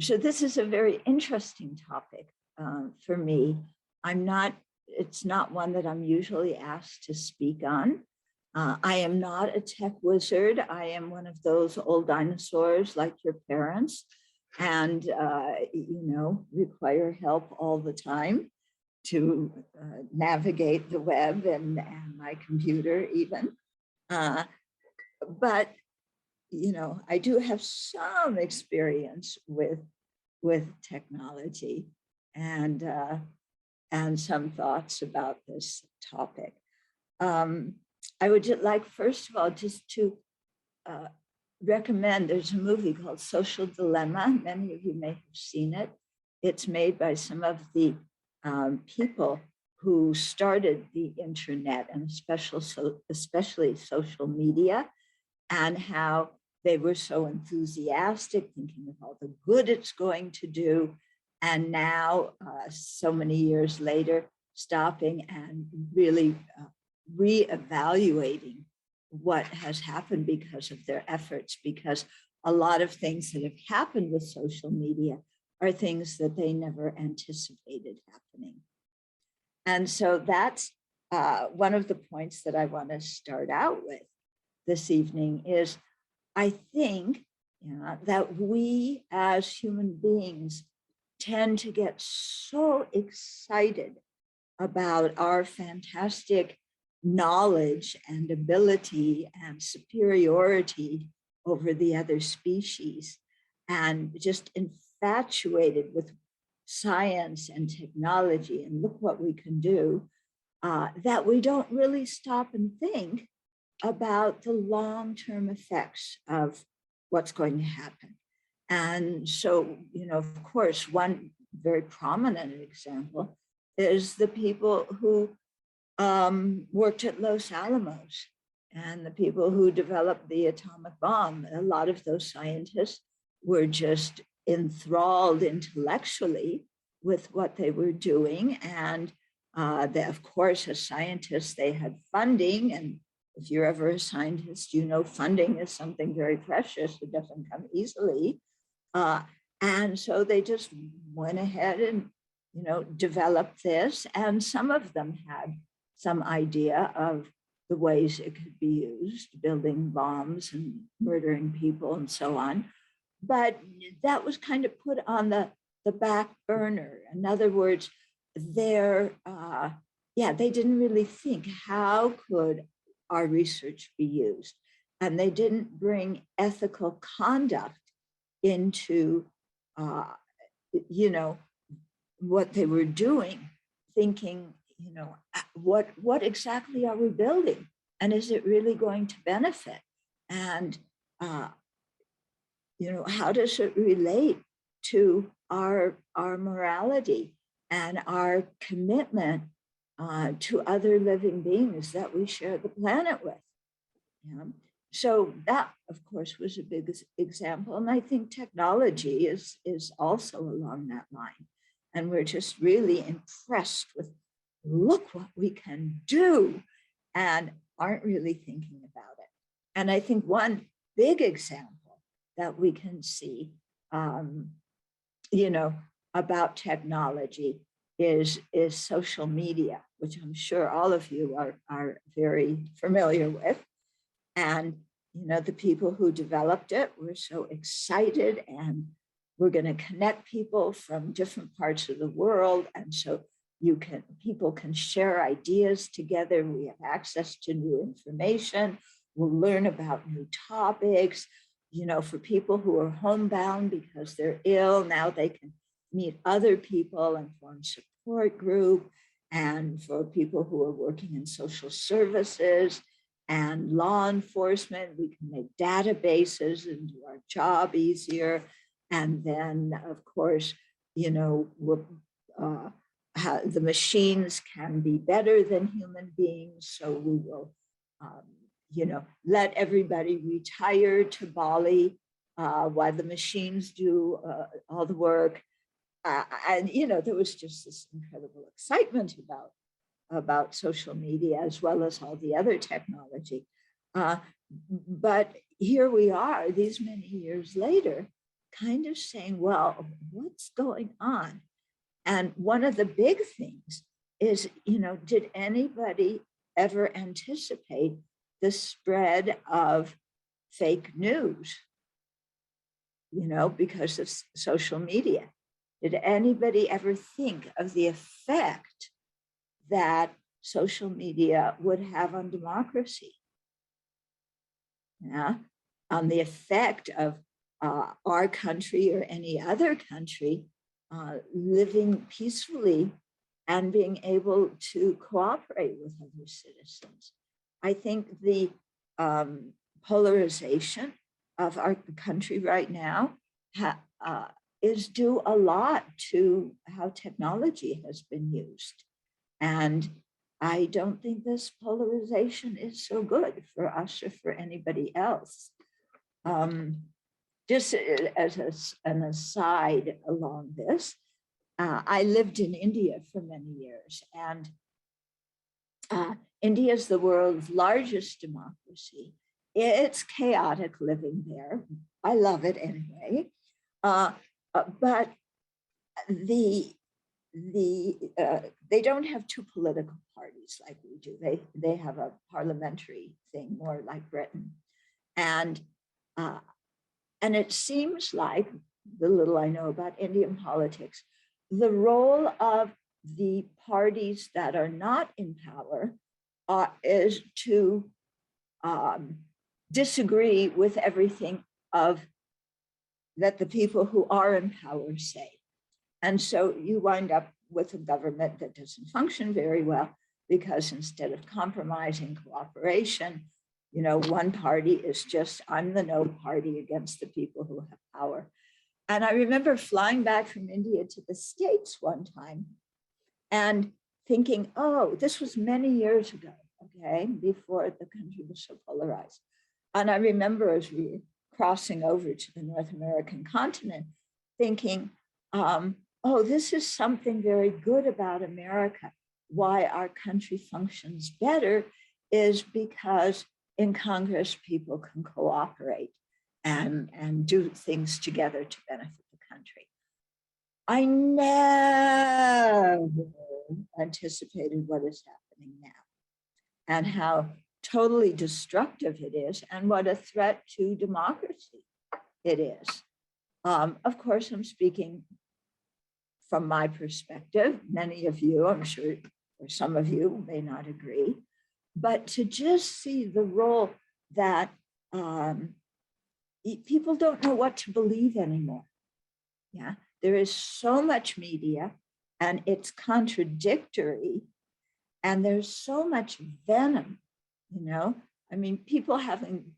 So this is a very interesting topic for me. It's not one that I'm usually asked to speak on. I am not a tech wizard. I am one of those old dinosaurs like your parents and, require help all the time to navigate the web and my computer even. But I do have some experience with technology and some thoughts about this topic. I would like, first of all, just to recommend, there's a movie called Social Dilemma. Many of you may have seen it. It's made by some of the people who started the internet and especially social media, and how they were so enthusiastic, thinking of all the good it's going to do. And now, so many years later, stopping and really reevaluating what has happened because of their efforts, because a lot of things that have happened with social media are things that they never anticipated happening. And so that's one of the points that I want to start out with this evening is, I think that we as human beings tend to get so excited about our fantastic knowledge and ability and superiority over the other species, and just infatuated with science and technology and look what we can do, that we don't really stop and think about the long-term effects of what's going to happen. And so, of course, one very prominent example is the people who worked at Los Alamos and the people who developed the atomic bomb. A lot of those scientists were just enthralled intellectually with what they were doing. And they, of course, as scientists, they had funding. And if you're ever a scientist, funding is something very precious. It doesn't come easily. And so they just went ahead and, developed this. And some of them had some idea of the ways it could be used, building bombs and murdering people and so on. But that was kind of put on the back burner. In other words, they didn't really think, how could our research be used? And they didn't bring ethical conduct into, what they were doing, thinking, what exactly are we building? And is it really going to benefit? And, how does it relate to our morality and our commitment to other living beings that we share the planet with? So that, of course, was a big example. And I think technology is also along that line. And we're just really impressed with, look what we can do, and aren't really thinking about it. And I think one big example that we can see, about technology is social media, which I'm sure all of you are very familiar with. And, the people who developed it were so excited, and we're going to connect people from different parts of the world. And so people can share ideas together. We have access to new information. We'll learn about new topics. For people who are homebound because they're ill, now they can meet other people and form support group. And for people who are working in social services and law enforcement, we can make databases and do our job easier. And then, of course, the machines can be better than human beings. So we will, let everybody retire to Bali while the machines do all the work. And, there was just this incredible excitement about social media, as well as all the other technology. But here we are, these many years later, kind of saying, well, what's going on? And one of the big things is, did anybody ever anticipate the spread of fake news, because of social media? Did anybody ever think of the effect that social media would have on democracy? Yeah, on the effect of our country or any other country living peacefully and being able to cooperate with other citizens. I think the polarization of our country right now is due a lot to how technology has been used. And I don't think this polarization is so good for us or for anybody else. Just as an aside along this, I lived in India for many years, and India is the world's largest democracy. It's chaotic living there. I love it anyway. But they don't have two political parties like we do. They have a parliamentary thing, more like Britain, and it seems like, the little I know about Indian politics, the role of the parties that are not in power is to disagree with everything that the people who are in power say. And so you wind up with a government that doesn't function very well, because instead of compromising cooperation, one party is just, I'm the no party against the people who have power. And I remember flying back from India to the States one time and thinking, oh, this was many years ago, okay, before the country was so polarized. And I remember as we were crossing over to the North American continent, thinking, oh, this is something very good about America. Why our country functions better is because in Congress, people can cooperate and do things together to benefit the country. I never anticipated what is happening now and how totally destructive it is and what a threat to democracy it is. Of course, I'm speaking from my perspective. Many of you, I'm sure, or some of you may not agree, but to just see the role that people don't know what to believe anymore. Yeah, there is so much media and it's contradictory, and there's so much venom, I mean, people having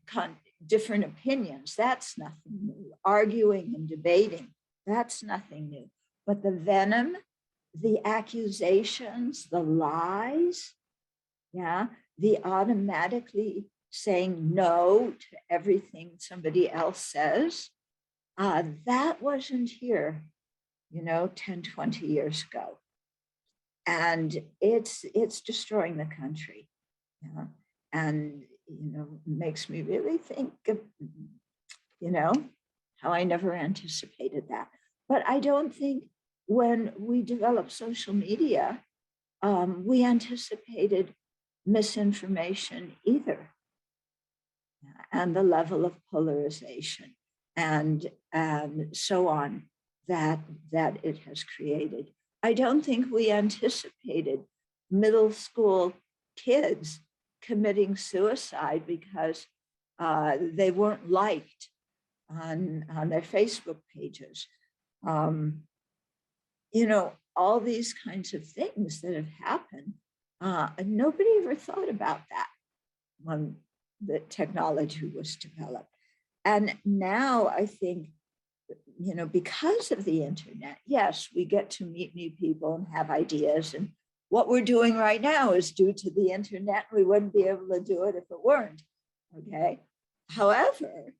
different opinions, that's nothing new. Arguing and debating, that's nothing new. But the venom, the accusations, the lies, yeah, the automatically saying no to everything somebody else says, that wasn't here, 10, 20 years ago. And it's destroying the country. Yeah? And, makes me really think of, how I never anticipated that. But I don't think when we developed social media, we anticipated misinformation either, and the level of polarization and so on that it has created. I don't think we anticipated middle school kids committing suicide because they weren't liked on their Facebook pages. All these kinds of things that have happened. And nobody ever thought about that when the technology was developed. And now I think, because of the internet, yes, we get to meet new people and have ideas. And what we're doing right now is due to the internet. We wouldn't be able to do it if it weren't. Okay. However,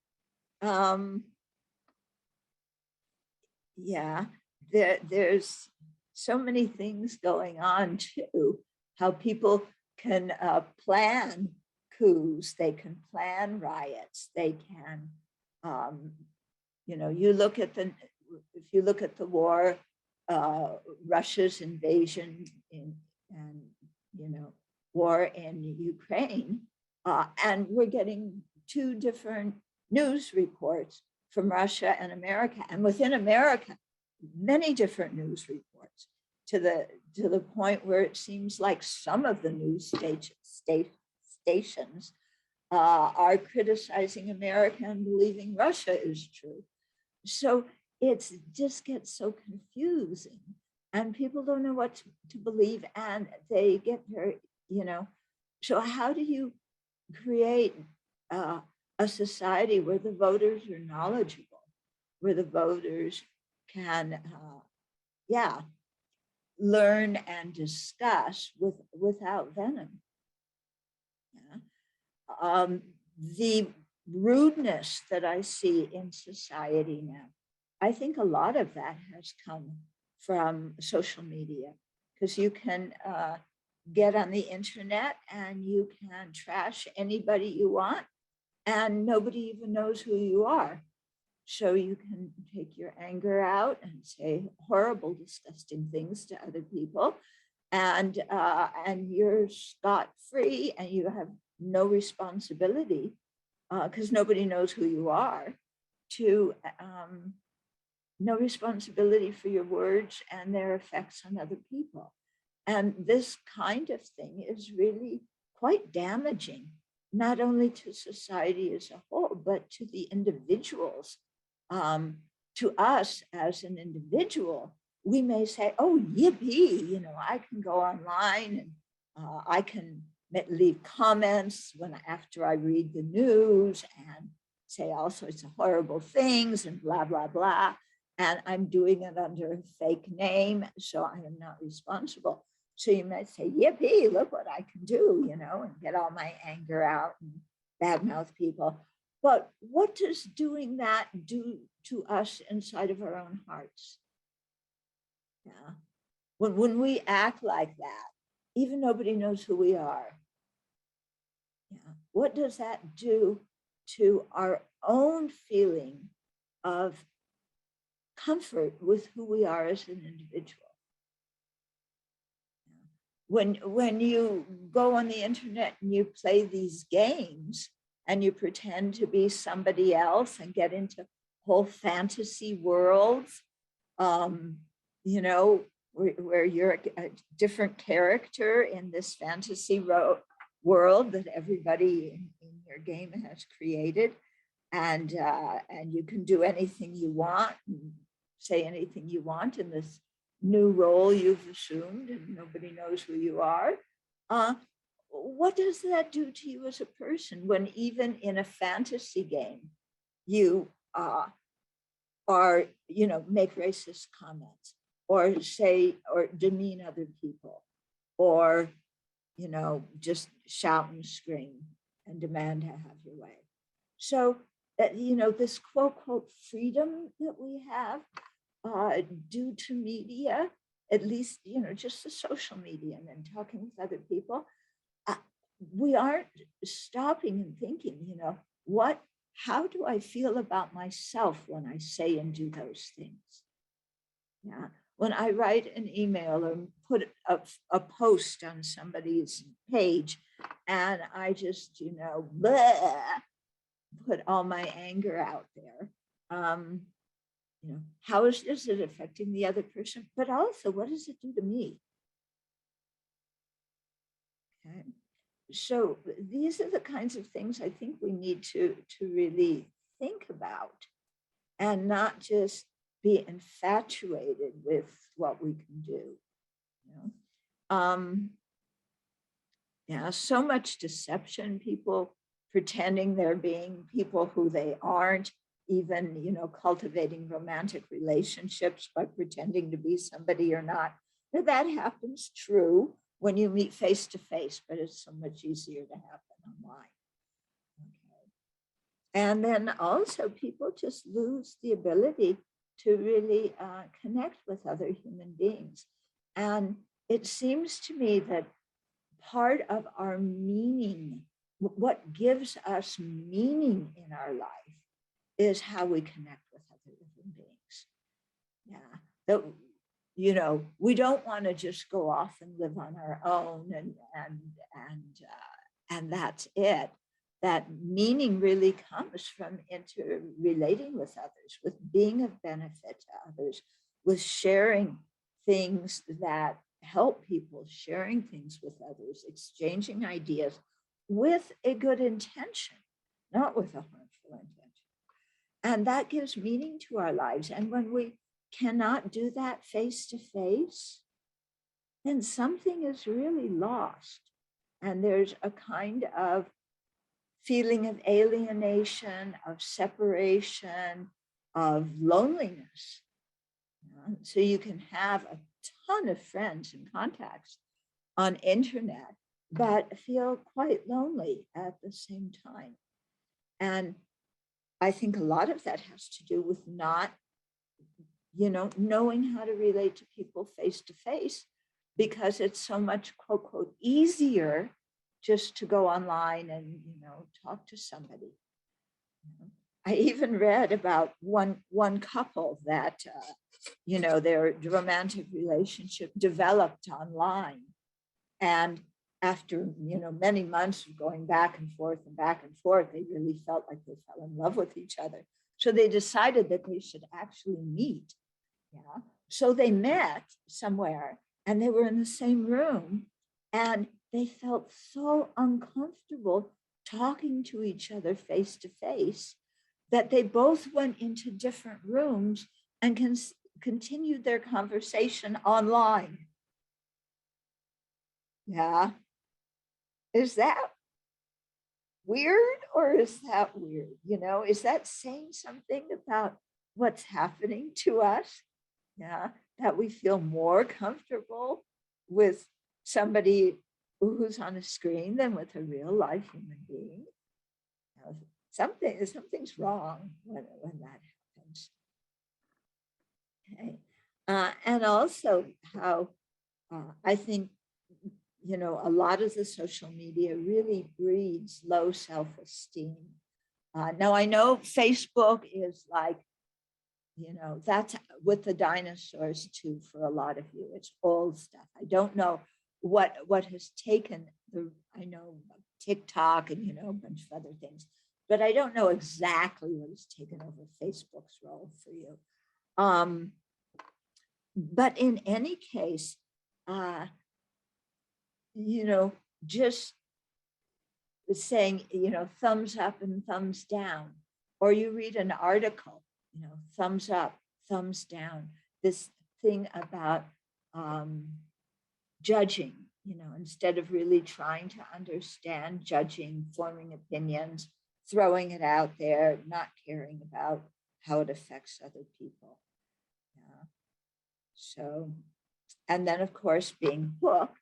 there's so many things going on too, how people can plan coups, they can plan riots, they can You know, you look at the, if you look at the war, Russia's invasion and, you know, war in Ukraine, and we're getting two different news reports from Russia and America, and within America, many different news reports to the point where it seems like some of the news stations are criticizing America and believing Russia is true. So it just gets so confusing, and people don't know what to believe, and they get very, you know. So how do you create a society where the voters are knowledgeable, where the voters can, yeah, learn and discuss without venom? Yeah. The rudeness that I see in society now, I think a lot of that has come from social media, because you can get on the internet and you can trash anybody you want and nobody even knows who you are. So you can take your anger out and say horrible, disgusting things to other people, and you're scot-free, and you have no responsibility, because nobody knows who you are, to no responsibility for your words and their effects on other people. And this kind of thing is really quite damaging, not only to society as a whole, but to the individuals. To us as an individual, we may say, oh, yippee, you know, I can go online and I can leave comments after I read the news and say all sorts of horrible things and blah, blah, blah. And I'm doing it under a fake name, so I am not responsible. So you might say, yippee, look what I can do, you know, and get all my anger out and badmouth people. But what does doing that do to us inside of our own hearts? Yeah. When we act like that, even nobody knows who we are. Yeah. What does that do to our own feeling of comfort with who we are as an individual? When you go on the internet and you play these games and you pretend to be somebody else and get into whole fantasy worlds, you know, where you're a different character in this fantasy world that everybody in your game has created, and you can do anything you want and say anything you want in this new role you've assumed, and nobody knows who you are. What does that do to you as a person when even in a fantasy game you are, you know, make racist comments or say or demean other people, or, you know, just shout and scream and demand to have your way? So that, you know, this quote, quote, freedom that we have due to media, at least, you know, just the social media and then talking with other people, we aren't stopping and thinking, you know, how do I feel about myself when I say and do those things? Yeah. When I write an email or put a post on somebody's page and I just, you know, bleh, put all my anger out there, you know, how is it affecting the other person? But also, what does it do to me? Okay. So these are the kinds of things I think we need to really think about, and not just be infatuated with what we can do. You know? Yeah, so much deception, people pretending they're being people who they aren't, even, you know, cultivating romantic relationships by pretending to be somebody you're not. Now, that happens, true, when you meet face to face, but it's so much easier to happen online. Okay. And then also people just lose the ability to really connect with other human beings. And it seems to me that part of our meaning, what gives us meaning in our life, is how we connect with other other living beings. Yeah, that, you know, we don't want to just go off and live on our own and that's it. That meaning really comes from interrelating with others, with being of benefit to others, with sharing things that help people, sharing things with others, exchanging ideas with a good intention, not with a harmful intention. And that gives meaning to our lives. And when we cannot do that face to face, then something is really lost. And there's a kind of feeling of alienation, of separation, of loneliness. So you can have a ton of friends and contacts on internet, but feel quite lonely at the same time. And I think a lot of that has to do with not, you know, knowing how to relate to people face to face, because it's so much, quote, quote, easier just to go online and, you know, talk to somebody. I even read about one couple that, you know, their romantic relationship developed online. And after, you know, many months of going back and forth, they really felt like they fell in love with each other. So they decided that they should actually meet. Yeah. So they met somewhere and they were in the same room and they felt so uncomfortable talking to each other face to face that they both went into different rooms and continued their conversation online. Yeah. Is that weird or is that weird? You know, is that saying something about what's happening to us? Yeah, that we feel more comfortable with somebody who's on a screen than with a real life human being. You know, something's wrong when that happens. Okay, and also how I think, you know, a lot of the social media really breeds low self-esteem. Now I know Facebook is like, you know, that's with the dinosaurs too for a lot of you. It's old stuff. I don't know what has taken the, I know TikTok and, you know, a bunch of other things, but I don't know exactly what has taken over Facebook's role for you. But in any case, you know, just saying, you know, thumbs up and thumbs down, or you read an article, you know, thumbs up, thumbs down, this thing about judging, you know, instead of really trying to understand, judging, forming opinions, throwing it out there, not caring about how it affects other people. Yeah. So, and then of course, being hooked.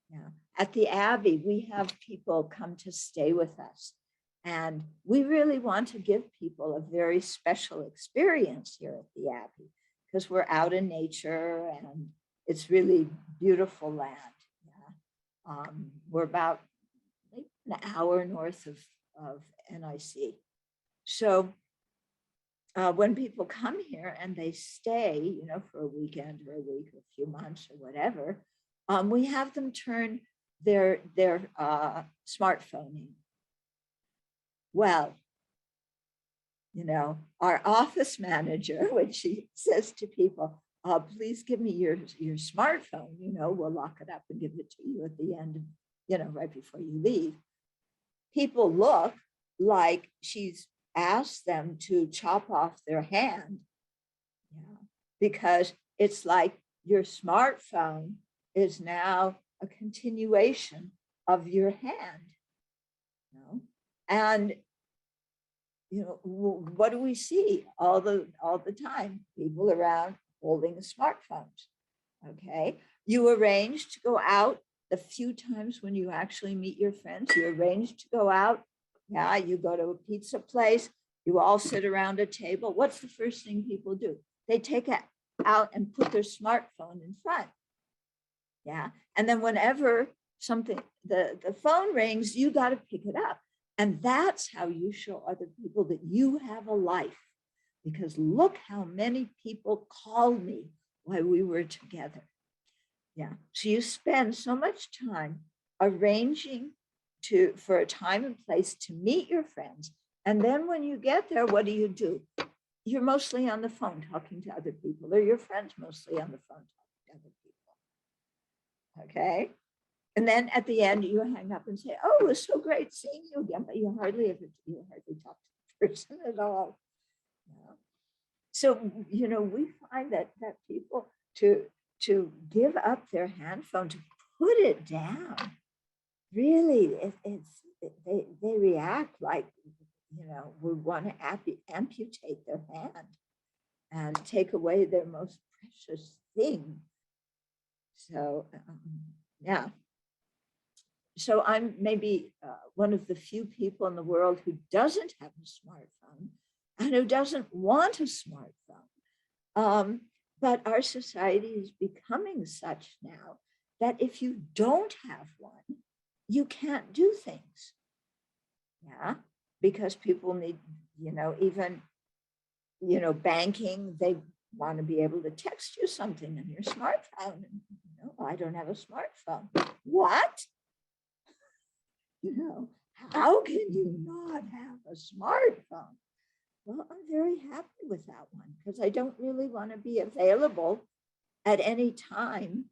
Yeah. At the Abbey, we have people come to stay with us. And we really want to give people a very special experience here at the Abbey because we're out in nature and it's really beautiful land. Yeah. We're about an hour north of NIC. So when people come here and they stay, you know, for a weekend or a week or a few months or whatever, we have them turn their smartphone in. Well, you know, our office manager, when she says to people, please give me your smartphone, you know, we'll lock it up and give it to you at the end, of, you know, right before you leave. People look like she's asked them to chop off their hand. Yeah, because it's like your smartphone is now a continuation of your hand. You know? And you know, what do we see all the time? People around holding smartphones. Okay, you arrange to go out the few times when you actually meet your friends. You arrange to go out. Yeah, you go to a pizza place. You all sit around a table. What's the first thing people do? They take it out and put their smartphone in front. Yeah, and then whenever the phone rings, you got to pick it up. And that's how you show other people that you have a life, because look how many people called me while we were together. Yeah. So you spend so much time arranging for a time and place to meet your friends. And then when you get there, what do? You're mostly on the phone talking to other people, or your friends mostly on the phone talking to other people. Okay. And then at the end, you hang up and say, oh, it was so great seeing you again, but you hardly talk to the person at all. Yeah. So, we find that people to give up their hand phone, to put it down, really, they react like, we want to amputate their hand and take away their most precious thing. So, yeah. So I'm maybe one of the few people in the world who doesn't have a smartphone and who doesn't want a smartphone. But our society is becoming such now that if you don't have one, you can't do things. Yeah, because people need, even, banking, they want to be able to text you something on your smartphone. I don't have a smartphone. What? How can you not have a smartphone? Well, I'm very happy with that one because I don't really want to be available at any time,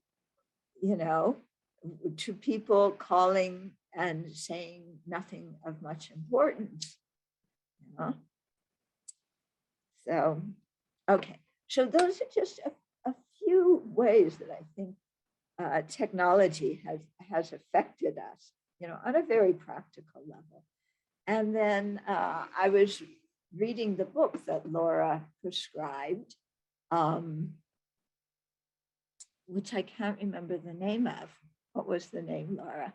to people calling and saying nothing of much importance. So, okay. So those are just a few ways that I think technology has affected us, on a very practical level. And then I was reading the book that Laura prescribed, which I can't remember the name of. What was the name, Laura?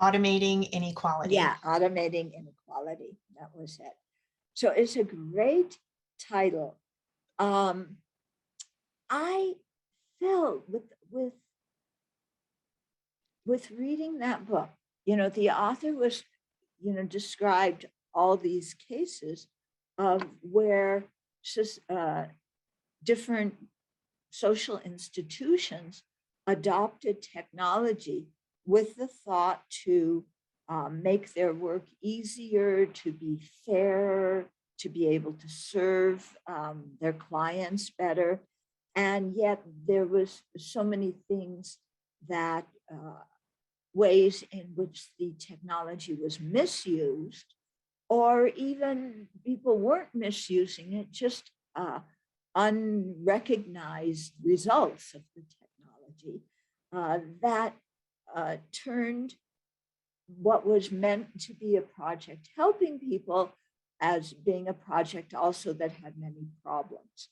Automating Inequality. Yeah, Automating Inequality. That was it. So it's a great title. I felt with reading that book, the author was, described all these cases of where different social institutions adopted technology with the thought to make their work easier, to be fairer, to be able to serve their clients better. And yet there was so many things that ways in which the technology was misused, or even people weren't misusing it, just unrecognized results of the technology that turned what was meant to be a project helping people as being a project also that had many problems.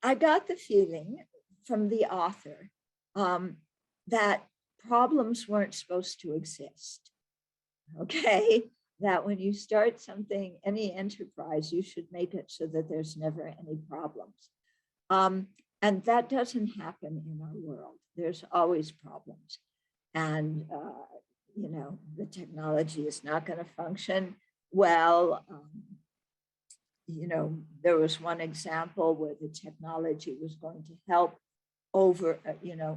I got the feeling from the author that problems weren't supposed to exist. Okay, that when you start something, any enterprise, you should make it so that there's never any problems. And that doesn't happen in our world. There's always problems. And, the technology is not going to function well. There was one example where the technology was going to help over,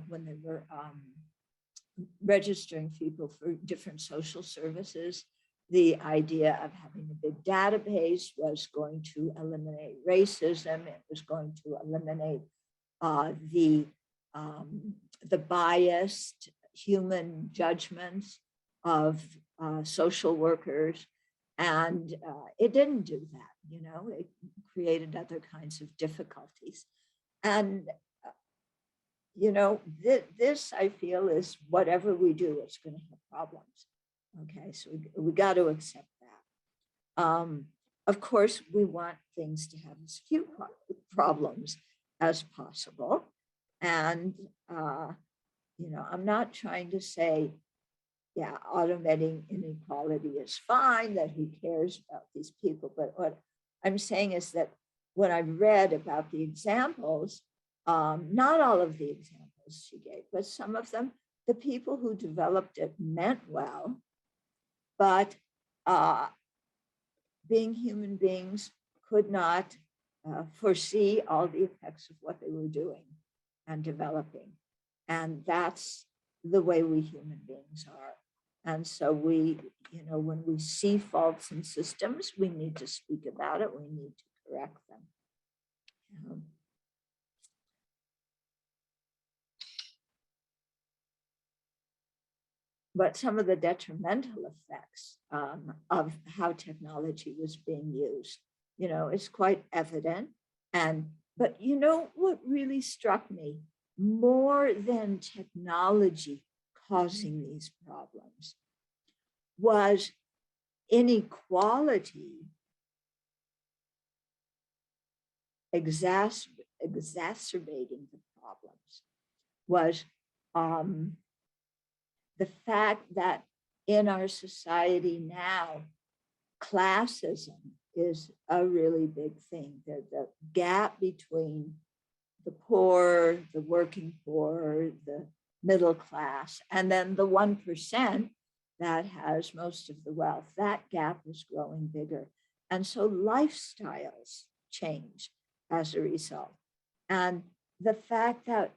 when they were registering people for different social services. The idea of having a big database was going to eliminate racism. It was going to eliminate the biased human judgments of social workers. And it didn't do that, it created other kinds of difficulties. And, this I feel is whatever we do, it's going to have problems. Okay, so we got to accept that. Of course, we want things to have as few problems as possible. And, I'm not trying to say, yeah, automating inequality is fine, that who cares about these people. But what I'm saying is that when I read about the examples, not all of the examples she gave, but some of them, the people who developed it meant well, but being human beings, could not foresee all the effects of what they were doing and developing. And that's the way we human beings are. And so we, when we see faults in systems, we need to speak about it. We need to correct them. But some of the detrimental effects of how technology was being used, is quite evident. But what really struck me, more than technology causing these problems, was inequality exacerbating the problems, was the fact that in our society now, classism is a really big thing. The gap between the poor, the working poor, the middle class, and then the 1% that has most of the wealth, that gap is growing bigger. And so lifestyles change as a result. And the fact that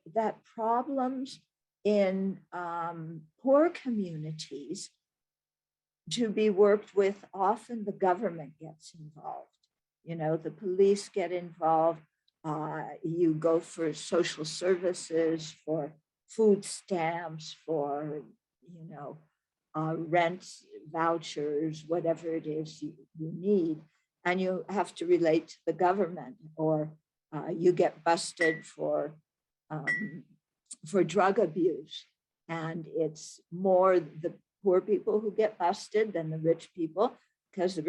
problems in poor communities to be worked with, often the government gets involved. The police get involved. You go for social services, for food stamps, for, rent vouchers, whatever it is you need. And you have to relate to the government, or you get busted for drug abuse. And it's more the poor people who get busted than the rich people, because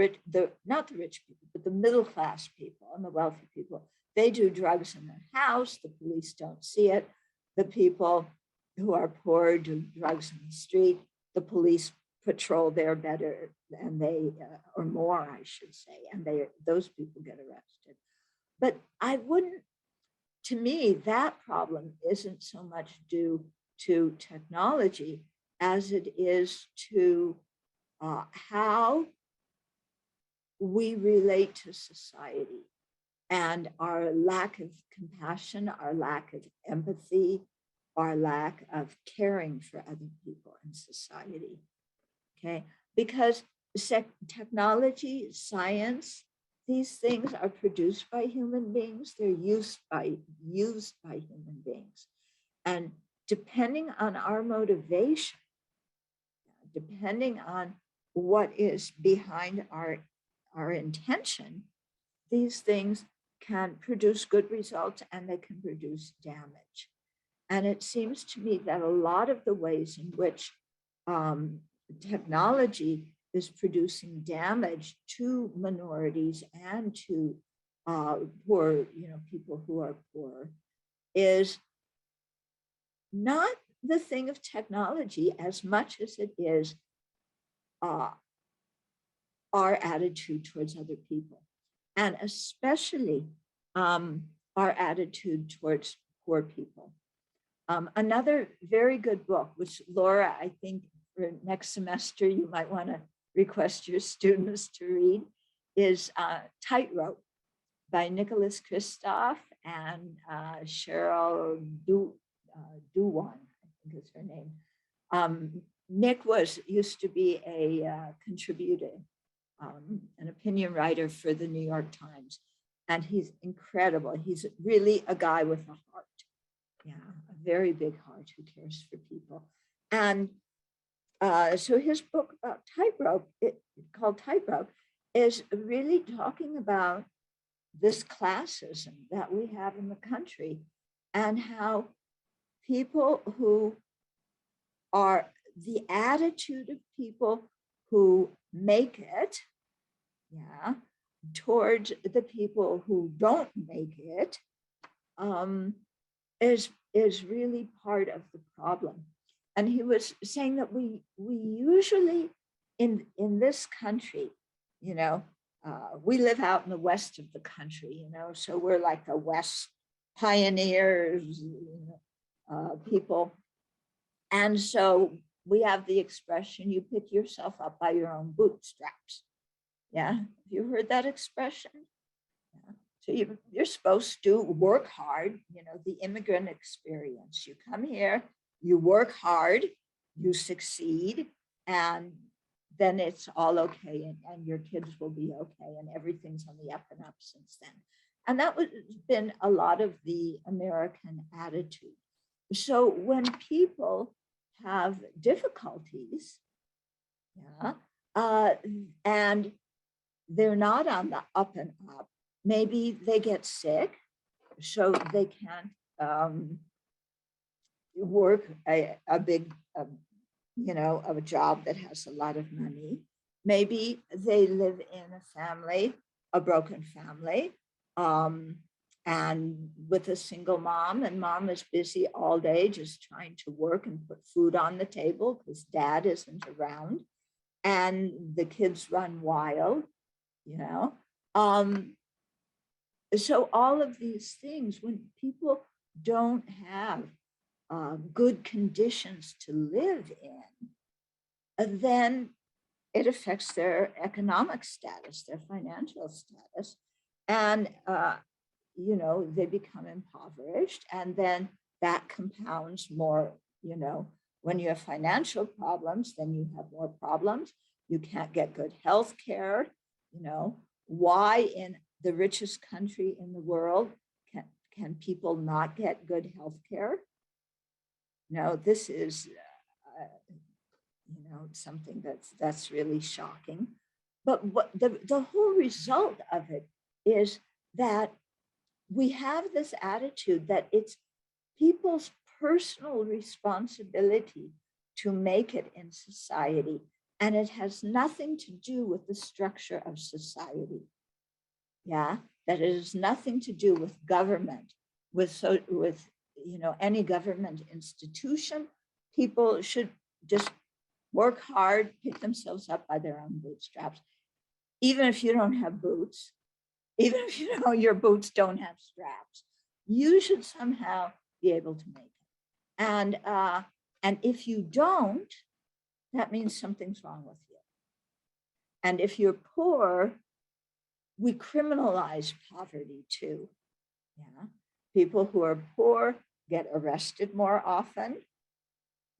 not the rich people, but the middle class people and the wealthy people, they do drugs in their house. The police don't see it. The people who are poor do drugs in the street. The police patrol there better than they, or more, I should say, and those people get arrested. But to me, that problem isn't so much due to technology as it is to how we relate to society, and our lack of compassion, our lack of empathy, our lack of caring for other people in society. Okay, because technology, science, these things are produced by human beings. They're used by human beings. And depending on our motivation, depending on what is behind our intention, these things can produce good results and they can produce damage. And it seems to me that a lot of the ways in which technology is producing damage to minorities and to poor, people who are poor, is not the thing of technology as much as it is our attitude towards other people, and especially our attitude towards poor people. Another very good book, which Laura, I think for next semester you might want to request your students to read, is Tightrope by Nicholas Kristof and Cheryl Duwan, I think is her name. Nick used to be a contributor, an opinion writer for the New York Times, and he's incredible. He's really a guy with a heart, a very big heart who cares for people. And so his book about Tightrope, called Tightrope, is really talking about this classism that we have in the country, and how people who are the attitude of people who make it, towards the people who don't make it, is really part of the problem. And he was saying that we usually in this country, we live out in the west of the country, so we're like the West pioneers, people. And so we have the expression, you pick yourself up by your own bootstraps. Yeah, have you heard that expression? Yeah. So you're supposed to work hard, the immigrant experience. You come here, you work hard, you succeed, and then it's all okay, and your kids will be okay, and everything's on the up and up since then. And that has been a lot of the American attitude. So when people have difficulties, yeah, and they're not on the up and up, maybe they get sick, so they can't work a big, a job that has a lot of money. Maybe they live in a family, a broken family, and with a single mom, and mom is busy all day just trying to work and put food on the table because dad isn't around, and the kids run wild, so all of these things, when people don't have good conditions to live in, then it affects their economic status, their financial status, and they become impoverished, and then that compounds more. When you have financial problems, then you have more problems. You can't get good health care. Why in the richest country in the world can people not get good health care? This is something that's really shocking. But what the whole result of it is that we have this attitude that it's people's personal responsibility to make it in society, and it has nothing to do with the structure of society. Yeah, that it has nothing to do with government, with any government institution. People should just work hard, pick themselves up by their own bootstraps, even if you don't have boots, even if your boots don't have straps. You should somehow be able to make it. And if you don't, that means something's wrong with you. And if you're poor, we criminalize poverty too. Yeah, people who are poor get arrested more often.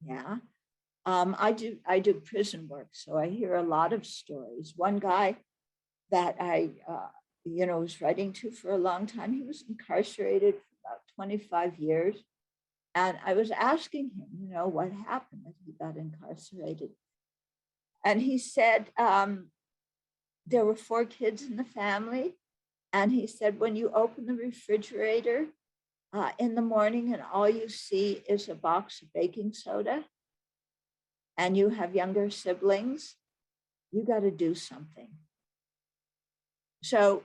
Yeah, I do prison work, so I hear a lot of stories. One guy that I was writing to for a long time, he was incarcerated for about 25 years, and I was asking him, what happened that he got incarcerated, and he said there were 4 kids in the family. And he said, when you open the refrigerator in the morning and all you see is a box of baking soda, and you have younger siblings, you got to do something. So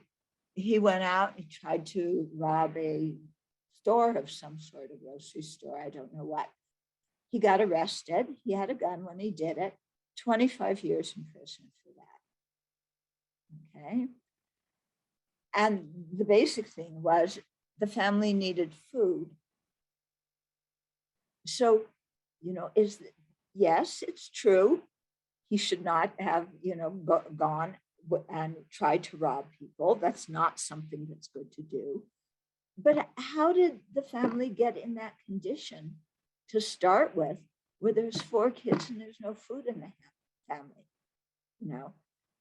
he went out, he tried to rob a store of some sort of grocery store, I don't know what. He got arrested. He had a gun when he did it. 25 years in prison for that. Okay. And the basic thing was the family needed food. So, yes, it's true. He should not have, gone and tried to rob people. That's not something that's good to do. But how did the family get in that condition to start with, where there's 4 kids and there's no food in the family?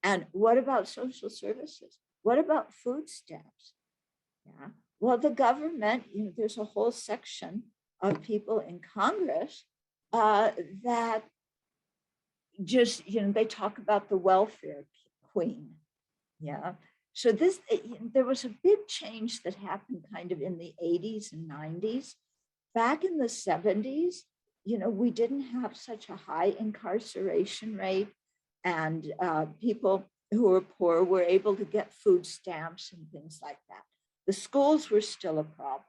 And what about social services? What about food stamps? Yeah. Well, the government, there's a whole section of people in Congress that just, they talk about the welfare queen. Yeah. So there was a big change that happened kind of in the 80s and 90s. Back in the 70s, we didn't have such a high incarceration rate, and people who were poor were able to get food stamps and things like that. The schools were still a problem.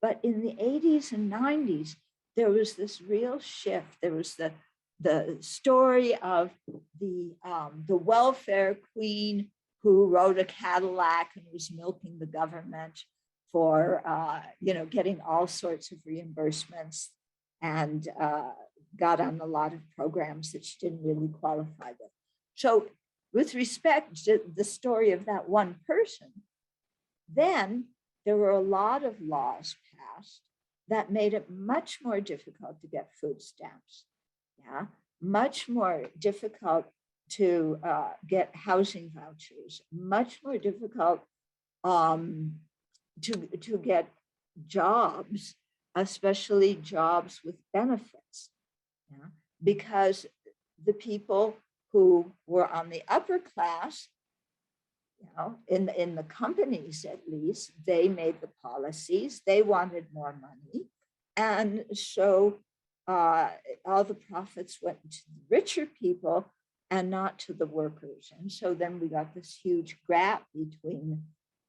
But in the 80s and 90s, there was this real shift. There was the story of the welfare queen who rode a Cadillac and was milking the government for, getting all sorts of reimbursements. And got on a lot of programs that she didn't really qualify with. So with respect to the story of that one person, then there were a lot of laws passed that made it much more difficult to get food stamps. Yeah, much more difficult to get housing vouchers, much more difficult to get jobs, especially jobs with benefits. Yeah, because the people who were on the upper class, you know, in the companies at least, they made the policies, they wanted more money. And so all the profits went to the richer people and not to the workers. And so then we got this huge gap between,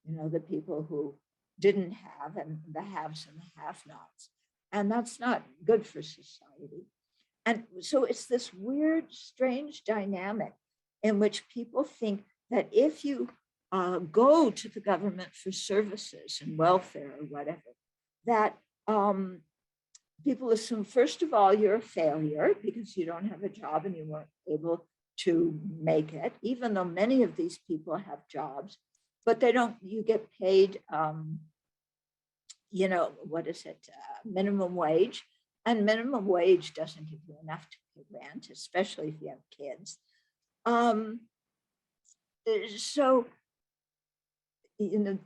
you know, the people who didn't have and the haves and the have-nots. And that's not good for society. And so it's this weird, strange dynamic in which people think that if you go to the government for services and welfare or whatever, that people assume, first of all, you're a failure because you don't have a job and you weren't able to make it, even though many of these people have jobs, but they don't, you get paid, you know, what is it, minimum wage. And minimum wage doesn't give you enough to pay rent, especially if you have kids. So, you know,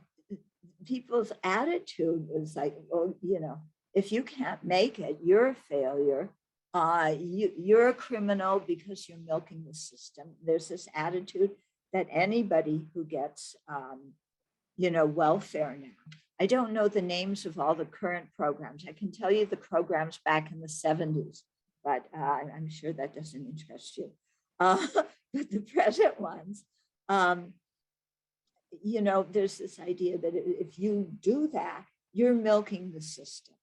people's attitude was like, well, you know, if you can't make it, you're a failure. You're a criminal because you're milking the system. There's this attitude that anybody who gets, you know, welfare now. I don't know the names of all the current programs. I can tell you the programs back in the 70s, but I'm sure that doesn't interest you. But the present ones, you know, there's this idea that if you do that, you're milking the system.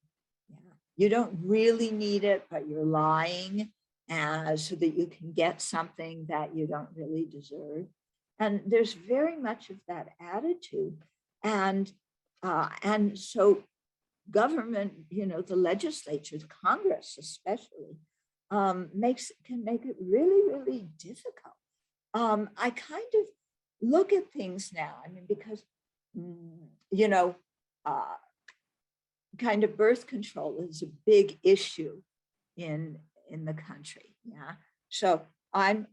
Yeah. You don't really need it, but you're lying so that you can get something that you don't really deserve. And there's very much of that attitude. And so government, you know, the legislature, Congress especially, can make it really, really difficult. I kind of look at things now, I mean, because, you know, kind of birth control is a big issue in the country. Yeah. So I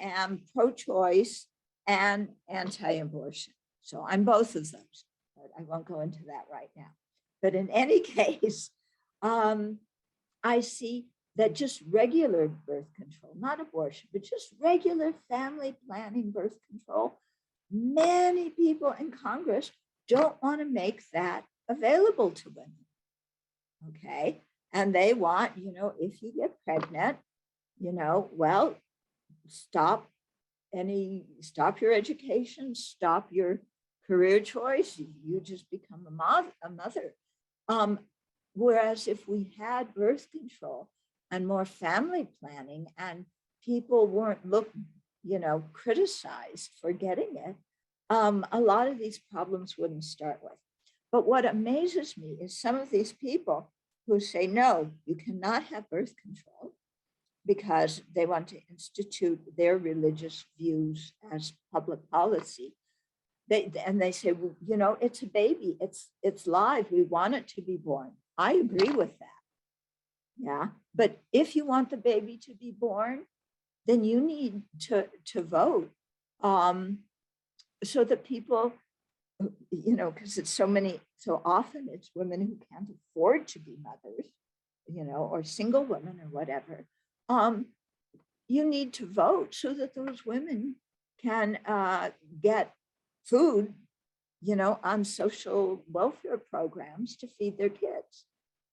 am pro-choice and anti-abortion. So I'm both of those, but I won't go into that right now. But in any case, I see that just regular birth control, not abortion, but just regular family planning birth control, many people in Congress don't want to make that available to women. Okay. And they want, you know, if you get pregnant, you know, well, stop your education, stop your career choice, you just become a mother. Whereas if we had birth control and more family planning and people weren't criticized for getting it, a lot of these problems wouldn't start with. But what amazes me is some of these people who say, no, you cannot have birth control because they want to institute their religious views as public policy. They say, well, you know, it's a baby, it's live, we want it to be born. I agree with that. Yeah, but if you want the baby to be born, then you need to vote so that people, you know, because it's so often it's women who can't afford to be mothers, you know, or single women or whatever. You need to vote so that those women can get food, you know, on social welfare programs to feed their kids.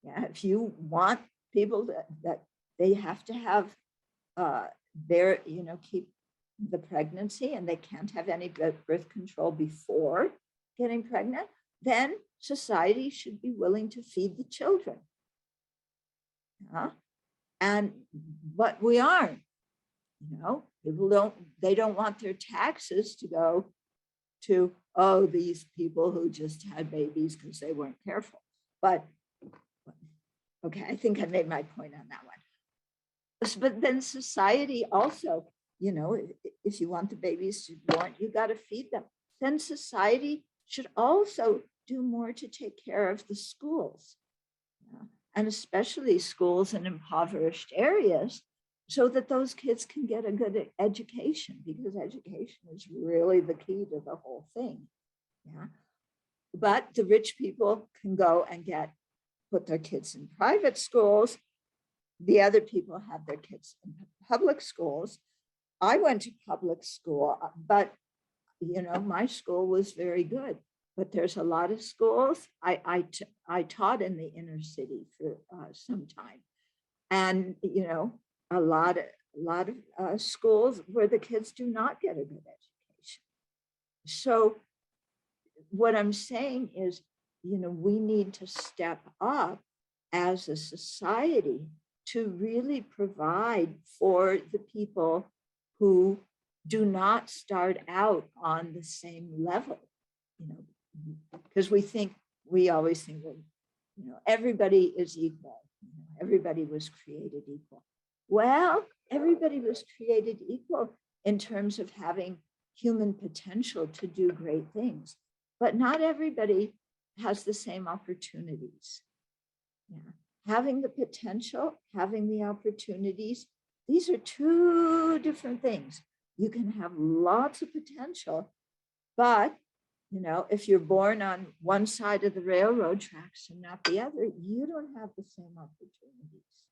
Yeah, if you want people that they have to have keep the pregnancy and they can't have any birth control before getting pregnant, then society should be willing to feed the children. But we aren't. You know, people don't want their taxes to go to, oh, these people who just had babies because they weren't careful. But okay, I think I made my point on that one. But then society also, you know, if you want the babies to be born, you got to feed them. Then society should also do more to take care of the schools, and especially schools in impoverished areas, so that those kids can get a good education, because education is really the key to the whole thing. Yeah. But the rich people can go and put their kids in private schools. The other people have their kids in public schools. I went to public school, but you know, my school was very good. But there's a lot of schools. I taught in the inner city for some time, and you know, a lot of schools where the kids do not get a good education. So what I'm saying is, you know, we need to step up as a society to really provide for the people who do not start out on the same level, you know, because we always think that, you know, everybody is equal. You know, everybody was created equal. Well, everybody was created equal in terms of having human potential to do great things, but not everybody has the same opportunities. Yeah. Having the potential, having the opportunities, these are two different things. You can have lots of potential, but you know, if you're born on one side of the railroad tracks and not the other, you don't have the same opportunities.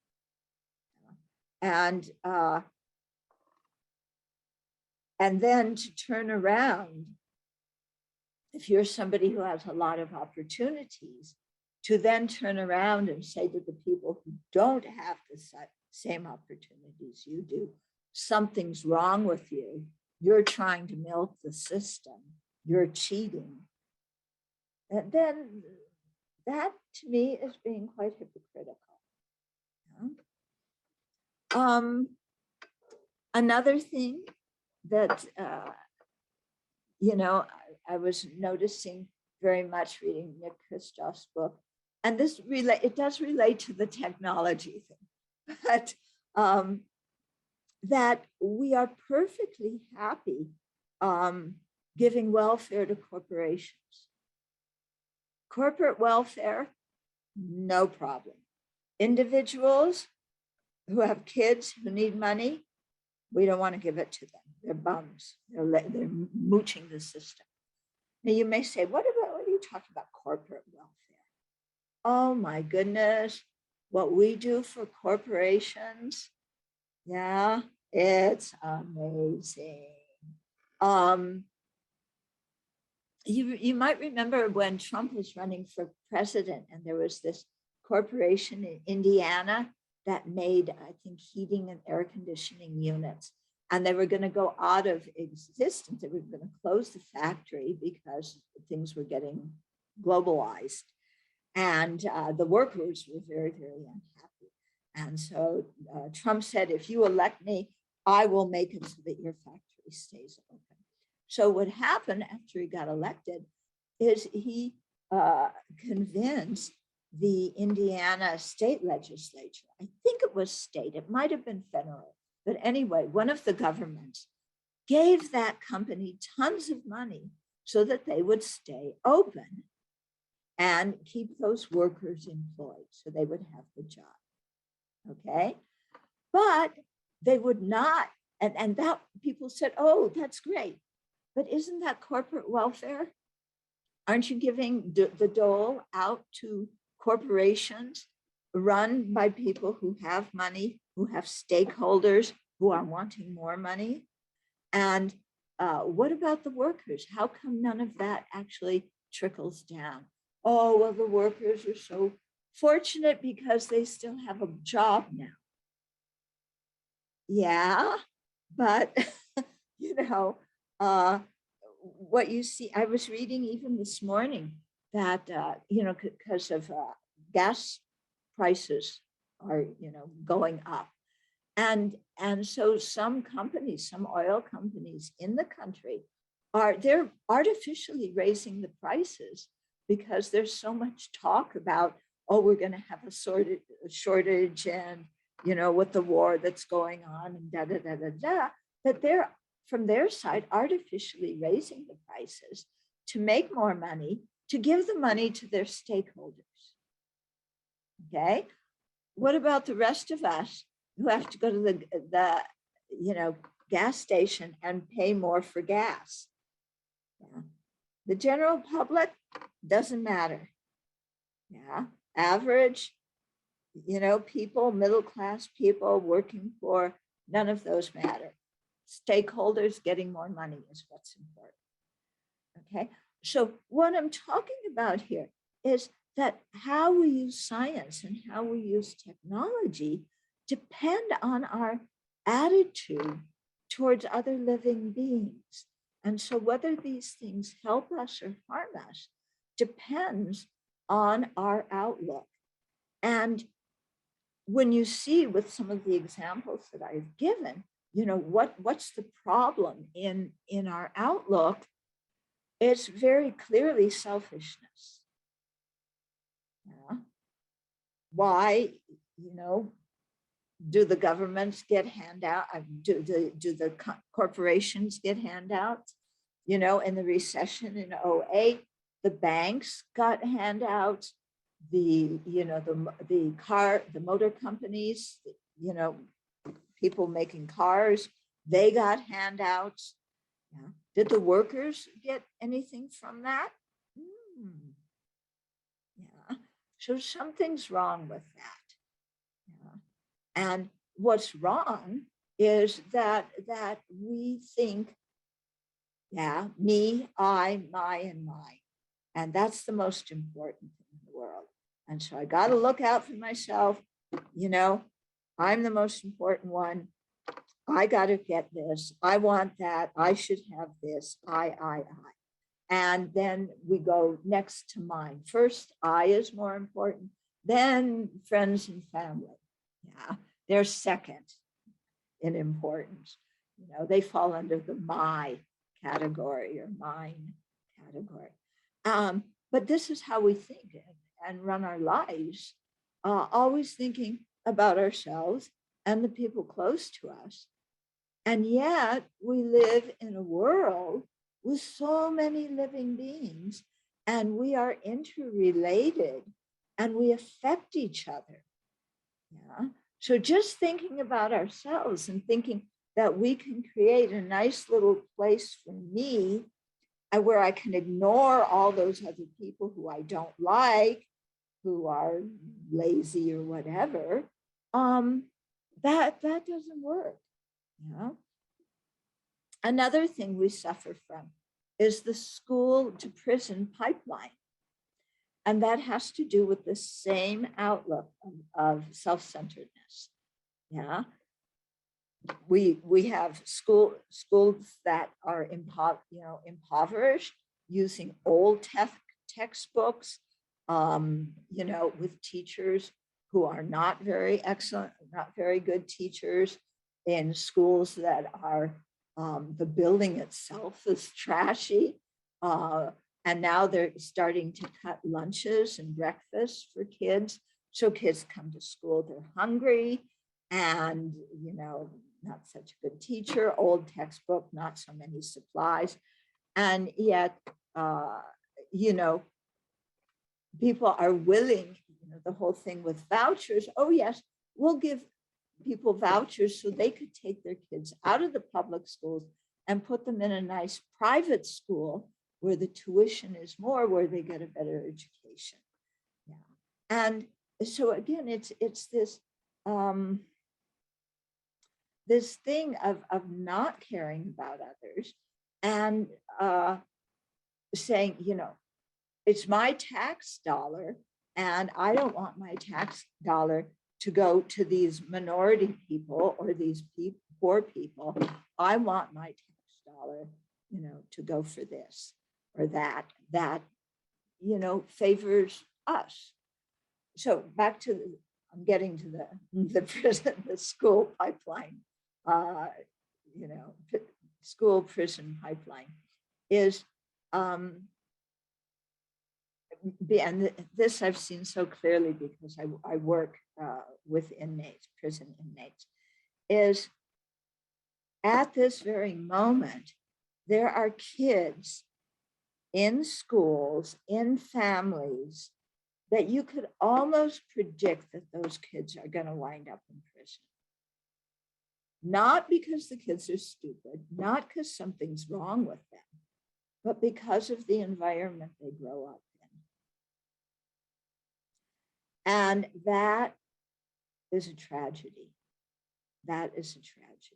And then to turn around, if you're somebody who has a lot of opportunities, to then turn around and say to the people who don't have the same opportunities you do, something's wrong with you, you're trying to milk the system, you're cheating. And then that to me is being quite hypocritical. Another thing that, you know, I was noticing very much reading Nick Kristof's book, and this it does relate to the technology thing, but that we are perfectly happy giving welfare to corporations. Corporate welfare, no problem. Individuals who have kids who need money, we don't want to give it to them. They're bums. They're mooching the system. Now you may say, what are you talking about corporate welfare? Oh my goodness, what we do for corporations, yeah, it's amazing. You might remember when Trump was running for president, and there was this corporation in Indiana that made, I think, heating and air conditioning units. And they were going to go out of existence. They were going to close the factory because things were getting globalized. And the workers were very, very unhappy. And so Trump said, if you elect me, I will make it so that your factory stays open. So what happened after he got elected is he convinced the Indiana state legislature, I think it was state, it might have been federal, but anyway, one of the governments gave that company tons of money so that they would stay open and keep those workers employed so they would have the job. Okay. But they would not, and that people said, oh, that's great. But isn't that corporate welfare? Aren't you giving the dole out to corporations run by people who have money, who have stakeholders, who are wanting more money? And what about the workers? How come none of that actually trickles down? Oh, well, the workers are so fortunate because they still have a job now. Yeah, but, you know, what you see, I was reading even this morning that, you know, because of gas prices are, you know, going up. And so some companies, some oil companies in the country they're artificially raising the prices because there's so much talk about, oh, we're going to have a shortage and with the war that's going on and that they're from their side artificially raising the prices to make more money, to give the money to their stakeholders. Okay. What about the rest of us who have to go to the gas station and pay more for gas? Yeah. The general public doesn't matter. Yeah. Average, people, middle class people, working poor, none of those matter. Stakeholders getting more money is what's important. Okay. So what I'm talking about here is that how we use science and how we use technology depend on our attitude towards other living beings. And so whether these things help us or harm us depends on our outlook. And when you see with some of the examples that I've given, what's the problem in our outlook? It's very clearly selfishness. Yeah. Why, do the governments get handouts? Do the corporations get handouts? In the recession in 2008, the banks got handouts. The motor companies, people making cars, they got handouts. Yeah. Did the workers get anything from that? Yeah. So something's wrong with that. Yeah. And what's wrong is that we think, me, I, my, and mine. And that's the most important thing in the world. And so I got to look out for myself. I'm the most important one. I got to get this. I want that. I should have this. I. And then we go next to mine. First, I is more important. Then friends and family. Yeah, they're second in importance. They fall under the my category or mine category. But this is how we think and run our lives, always thinking about ourselves and the people close to us. And yet we live in a world with so many living beings, and we are interrelated and we affect each other. Yeah. So just thinking about ourselves and thinking that we can create a nice little place for me where I can ignore all those other people who I don't like, who are lazy or whatever, that doesn't work. Another thing we suffer from is the school to prison pipeline. And that has to do with the same outlook of self-centeredness. Yeah. We have schools that are impoverished, using old textbooks, with teachers who are not very excellent, not very good teachers, in schools that are the building itself is trashy. And now they're starting to cut lunches and breakfast for kids. So kids come to school, they're hungry, and, not such a good teacher, old textbook, not so many supplies. And yet, people are willing, the whole thing with vouchers. Oh, yes, we'll give people vouchers so they could take their kids out of the public schools and put them in a nice private school where the tuition is more, where they get a better education. Yeah. And so again, it's this this thing of not caring about others and saying, it's my tax dollar, and I don't want my tax dollar to go to these minority people or these poor people. I want my tax dollar, to go for this or that favors us. So back to I'm getting to the prison, the school pipeline, school prison pipeline is and this I've seen so clearly because I work with inmates, prison inmates, is at this very moment, there are kids in schools, in families, that you could almost predict that those kids are going to wind up in prison. Not because the kids are stupid, not because something's wrong with them, but because of the environment they grow up in. And that is a tragedy. That is a tragedy.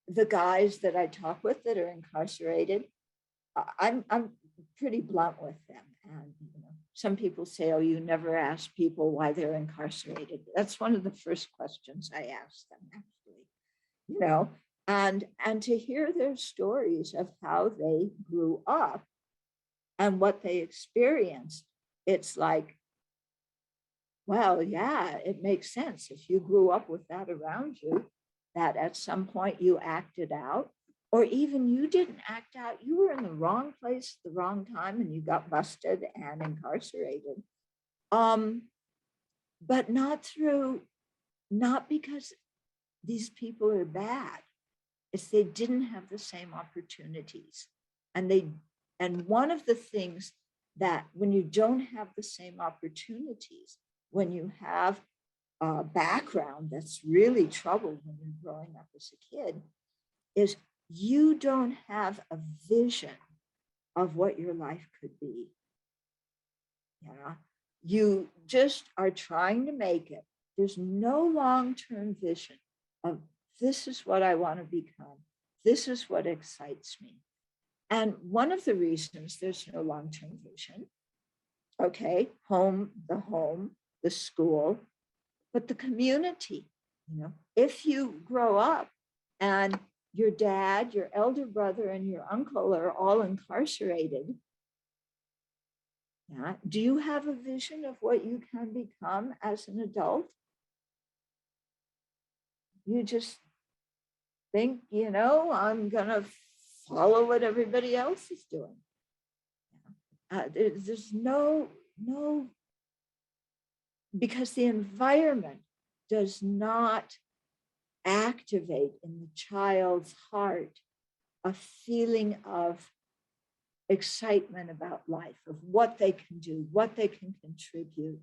The guys that I talk with that are incarcerated, I'm pretty blunt with them. And some people say, oh, you never ask people why they're incarcerated. That's one of the first questions I ask them, actually. And to hear their stories of how they grew up and what they experienced, it's like, well, yeah, it makes sense. If you grew up with that around you, that at some point you acted out, or even you didn't act out, you were in the wrong place at the wrong time and you got busted and incarcerated. But not because these people are bad. It's they didn't have the same opportunities. And one of the things that when you don't have the same opportunities, when you have a background that's really troubled when you're growing up as a kid, is you don't have a vision of what your life could be. Yeah, you just are trying to make it. There's no long-term vision of this is what I want to become. This is what excites me. And one of the reasons there's no long-term vision, okay, home, the school, but the community. If you grow up and your dad, your elder brother, and your uncle are all incarcerated, yeah, do you have a vision of what you can become as an adult? You just think, I'm going to follow what everybody else is doing. There's no, because the environment does not activate in the child's heart a feeling of excitement about life, of what they can do, what they can contribute,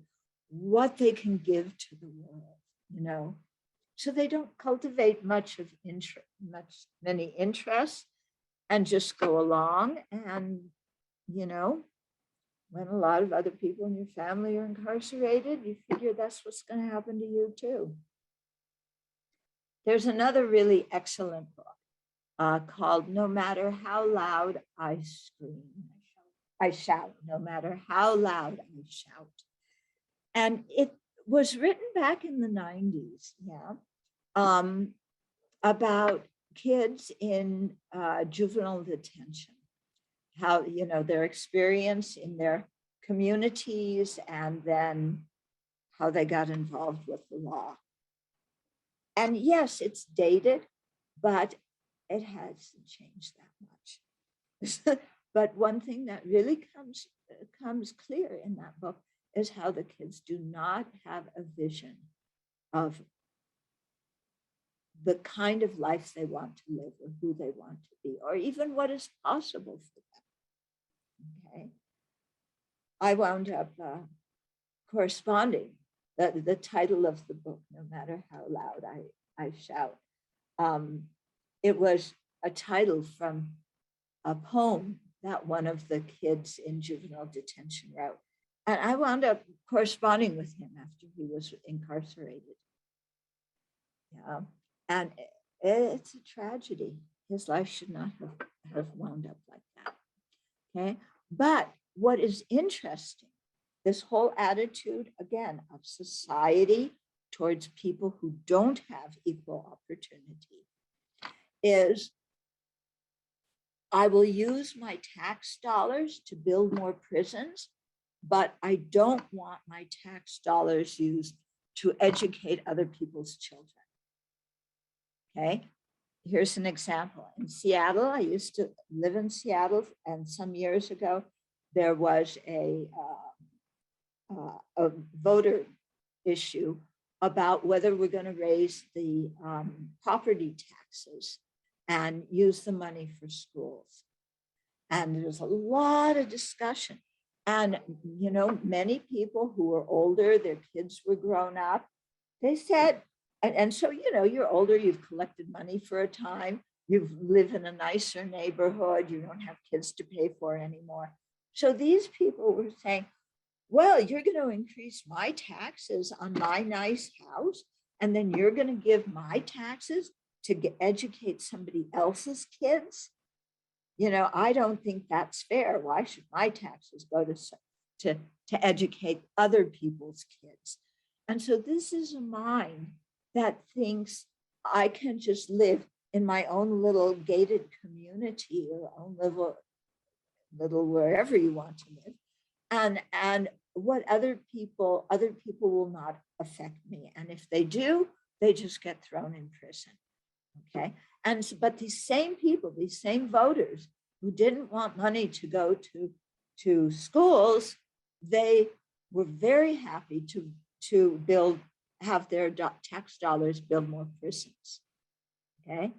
what they can give to the world, So they don't cultivate many interests and just go along. And, when a lot of other people in your family are incarcerated, you figure that's what's going to happen to you too. There's another really excellent book called No Matter How Loud I Scream, I Shout, No Matter How Loud I Shout. And it was written back in the 90s, about kids in juvenile detention, how, their experience in their communities and then how they got involved with the law. And yes, it's dated, but it hasn't changed that much. But one thing that really comes clear in that book is how the kids do not have a vision of the kind of life they want to live or who they want to be, or even what is possible for them. Okay. I wound up corresponding. The title of the book, No Matter How Loud I Shout, it was a title from a poem that one of the kids in juvenile detention wrote. And I wound up corresponding with him after he was incarcerated. Yeah. And it's a tragedy. His life should not have wound up like that. Okay. But what is interesting, this whole attitude, again, of society towards people who don't have equal opportunity, is I will use my tax dollars to build more prisons, but I don't want my tax dollars used to educate other people's children. Okay, here's an example. In Seattle, I used to live in Seattle, and some years ago, there was a voter issue about whether we're going to raise the property taxes and use the money for schools. And there's a lot of discussion. And, you know, many people who were older, their kids were grown up, they said, and so, you know, you're older, you've collected money for a time, you live in a nicer neighborhood, you don't have kids to pay for anymore. So these people were saying, well, you're going to increase my taxes on my nice house, and then you're going to give my taxes to educate somebody else's kids. You know, I don't think that's fair. Why should my taxes go to educate other people's kids? And so this is a mind that thinks I can just live in my own little gated community or own little wherever you want to live. And what other people will not affect me. And if they do, they just get thrown in prison. Okay. But these same people, these same voters who didn't want money to go to schools, they were very happy to have their tax dollars build more prisons. Okay.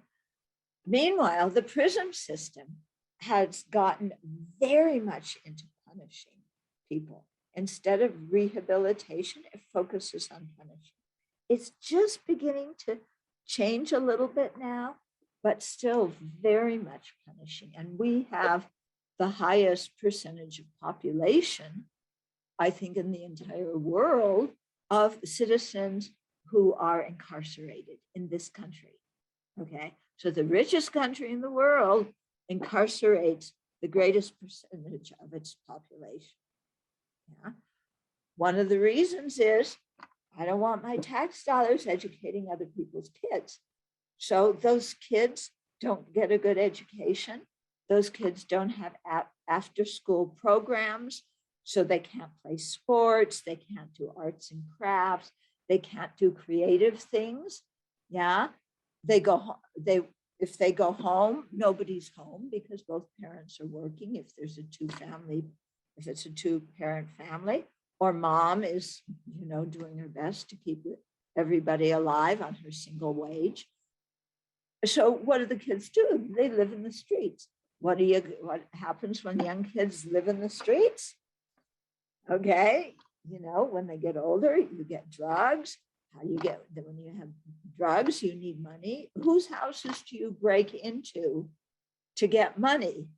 Meanwhile, the prism system has gotten very much into punishing people. Instead of rehabilitation, it focuses on punishment. It's just beginning to change a little bit now, but still very much punishing. And we have the highest percentage of population, I think, in the entire world of citizens who are incarcerated in this country. Okay, so the richest country in the world incarcerates the greatest percentage of its population. Yeah. One of the reasons is I don't want my tax dollars educating other people's kids. So those kids don't get a good education. Those kids don't have after school programs. So they can't play sports. They can't do arts and crafts. They can't do creative things. Yeah. If they go home, nobody's home because both parents are working. If it's a two-parent family, or mom is, you know, doing her best to keep everybody alive on her single wage. So what do the kids do? They live in the streets. What happens when young kids live in the streets? Okay, you know, when they get older, you get drugs. How do you get, when you have drugs, you need money. Whose houses do you break into to get money?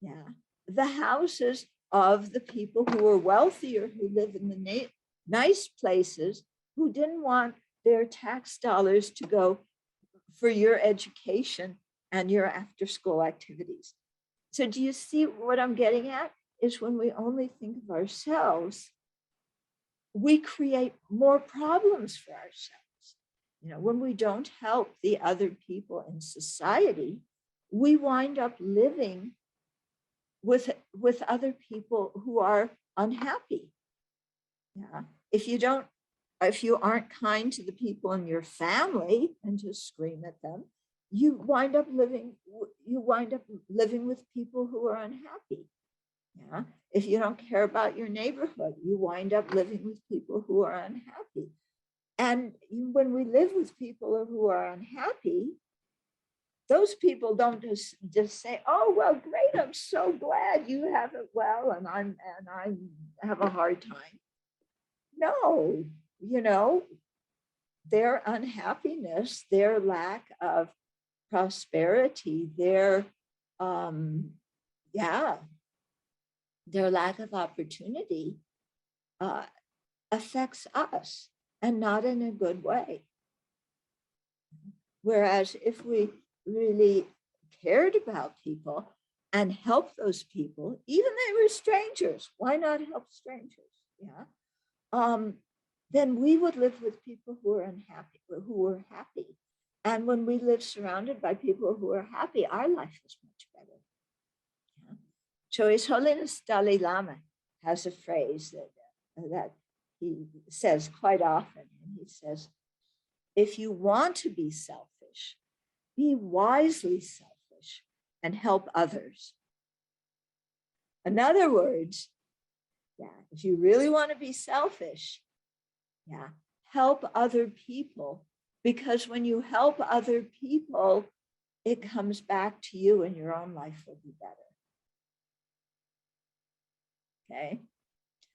Yeah, the houses of the people who are wealthier, who live in the nice places, who didn't want their tax dollars to go for your education and your after school activities. So do you see what I'm getting at? Is when we only think of ourselves, we create more problems for ourselves. You know, when we don't help the other people in society, we wind up living with other people who are unhappy. Yeah. If you aren't kind to the people in your family and just scream at them, you wind up living with people who are unhappy. Yeah. If you don't care about your neighborhood, you wind up living with people who are unhappy. And when we live with people who are unhappy, those people don't just say, oh, well, great, I'm so glad you have it well, and I have a hard time. No, you know, their unhappiness, their lack of prosperity, their lack of opportunity affects us, and not in a good way. Whereas if we really cared about people and helped those people, even they were strangers, why not help strangers? Yeah. Then we would live with people who are unhappy, who were happy. And when we live surrounded by people who are happy, our life is much better. Yeah. So His Holiness Dalai Lama has a phrase that he says quite often. And he says, if you want to be selfish, be wisely selfish and help others. In other words, if you really want to be selfish, help other people, because when you help other people, it comes back to you and your own life will be better. Okay.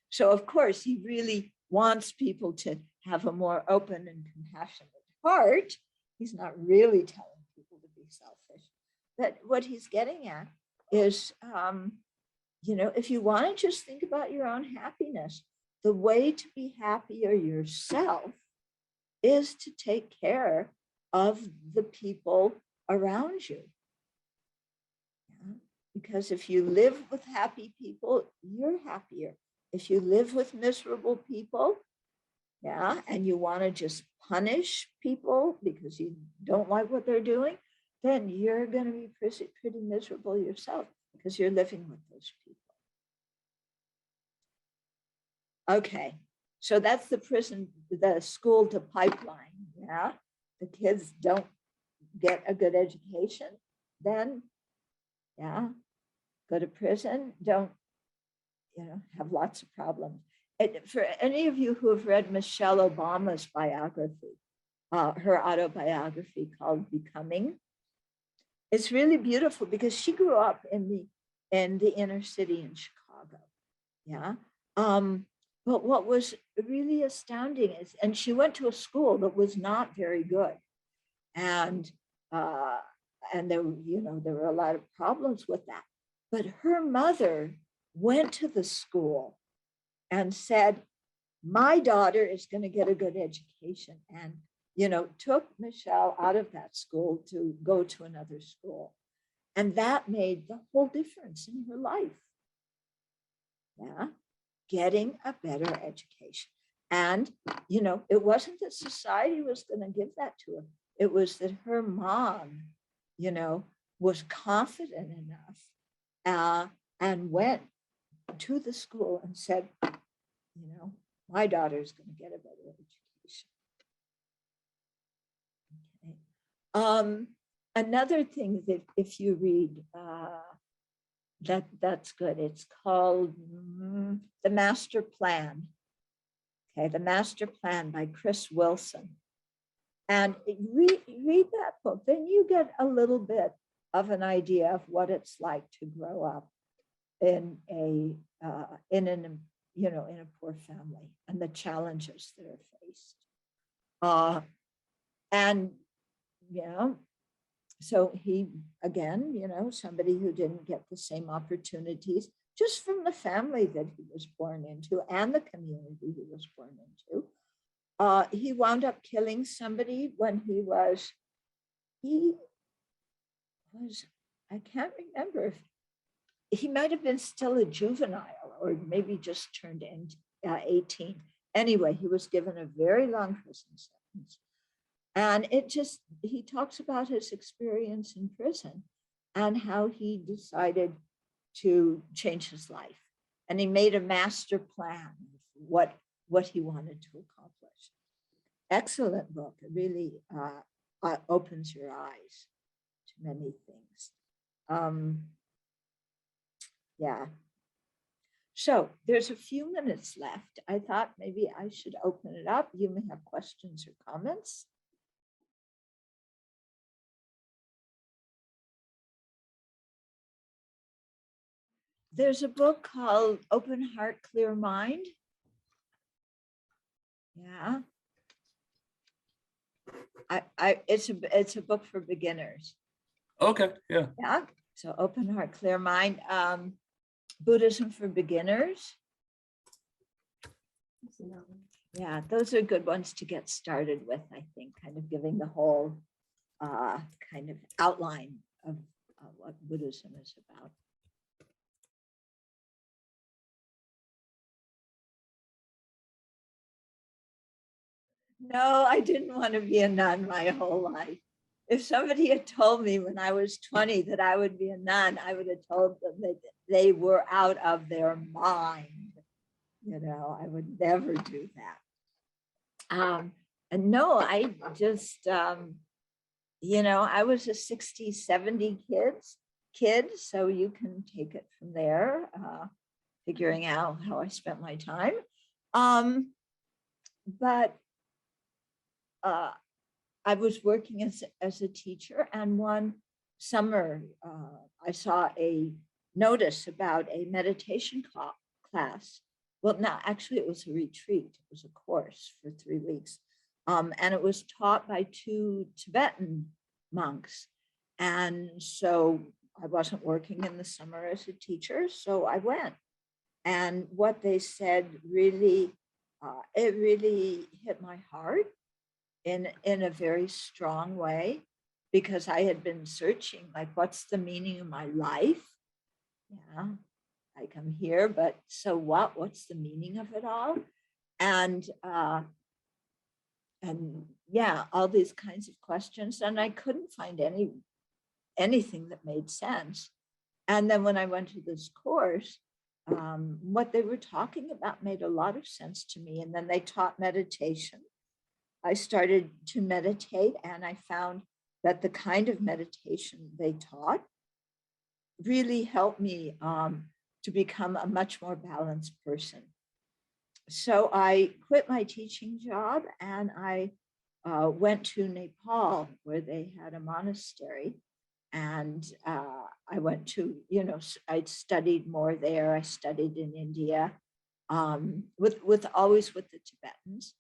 So of course, he really wants people to have a more open and compassionate heart. He's not really telling people to be selfish. But what he's getting at is, if you want to just think about your own happiness, the way to be happier yourself is to take care of the people around you. Because if you live with happy people, you're happier. If you live with miserable people, and you want to just punish people because you don't like what they're doing, then you're going to be pretty miserable yourself because you're living with those people. Okay, so that's the school to pipeline. The kids don't get a good education, then go to prison, don't have lots of problems. For any of you who have read Michelle Obama's biography, her autobiography called Becoming, it's really beautiful because she grew up in the inner city in Chicago. But what was really astounding is, and she went to a school that was not very good, and there were a lot of problems with that. But her mother went to the school and said, my daughter is going to get a good education, and took Michelle out of that school to go to another school. And that made the whole difference in her life. Getting a better education. And it wasn't that society was going to give that to her. It was that her mom was confident enough and went to the school and said, my daughter's going to get a better education. Okay. Another thing that if you read, that's good. It's called The Master Plan. Okay, The Master Plan by Chris Wilson. And read that book, then you get a little bit of an idea of what it's like to grow up in a poor family and the challenges that are faced. So he, again, somebody who didn't get the same opportunities just from the family that he was born into and the community he was born into. He wound up killing somebody when he was, I can't remember if he might have been still a juvenile or maybe just turned 18. Anyway, he was given a very long prison sentence. And he talks about his experience in prison and how he decided to change his life. And he made a master plan of what he wanted to accomplish. Excellent book. It really opens your eyes to many things. So there's a few minutes left. I thought maybe I should open it up. You may have questions or comments. There's a book called Open Heart, Clear Mind. It's a book for beginners. Okay, yeah. So Open Heart, Clear Mind, Buddhism for Beginners. Yeah, those are good ones to get started with, I think, kind of giving the whole kind of outline of what Buddhism is about. No, I didn't want to be a nun my whole life. If somebody had told me when I was 20 that I would be a nun, I would have told them that they were out of their mind. I would never do that. And no, I just, I was a 60, 70 kids kid, so you can take it from there, figuring out how I spent my time. But I was working as a teacher, and one summer I saw a notice about a meditation class. Well, no, actually it was a retreat. It was a course for 3 weeks. And it was taught by 2 Tibetan monks. And so I wasn't working in the summer as a teacher, so I went. And what they said really, it really hit my heart in a very strong way, because I had been searching, like, what's the meaning of my life? Yeah, I come here, but so what? What's the meaning of it all? And yeah, all these kinds of questions, and I couldn't find anything that made sense. And then when I went to this course, what they were talking about made a lot of sense to me. And then they taught meditation. I started to meditate, and I found that the kind of meditation they taught really helped me to become a much more balanced person. So I quit my teaching job, and I went to Nepal, where they had a monastery. And I went to, I studied more there. I studied in India, always with the Tibetans.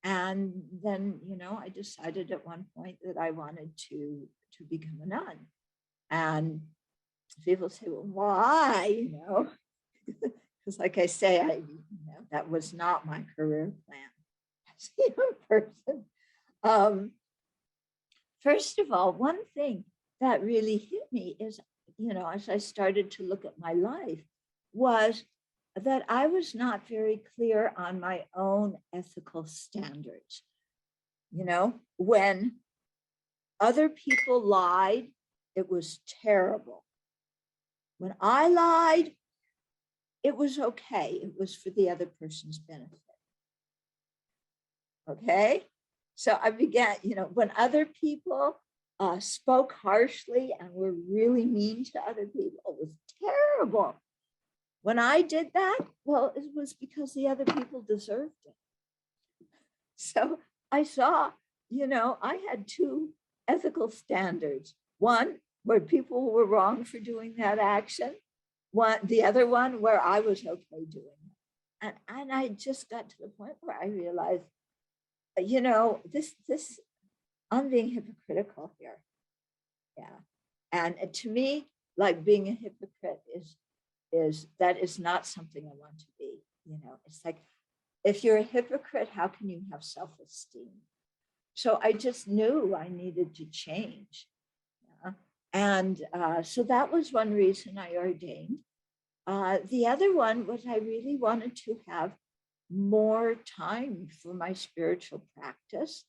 And then, I decided at one point that I wanted to become a nun. And people say, well, why? Because like I say, that was not my career plan as a young person. First of all, one thing that really hit me is, as I started to look at my life, was that I was not very clear on my own ethical standards. When other people lied, it was terrible. When I lied, it was okay. It was for the other person's benefit. Okay? So I began, when other people spoke harshly and were really mean to other people, it was terrible. When I did that, well, it was because the other people deserved it. So I saw, I had 2 ethical standards. One, where people were wrong for doing that action. The other one, where I was okay doing it. And I just got to the point where I realized, this I'm being hypocritical here. Yeah. And to me, like, being a hypocrite that is not something I want to be. It's like, if you're a hypocrite, how can you have self-esteem? So I just knew I needed to change. Yeah? And so that was one reason I ordained. The other one was I really wanted to have more time for my spiritual practice,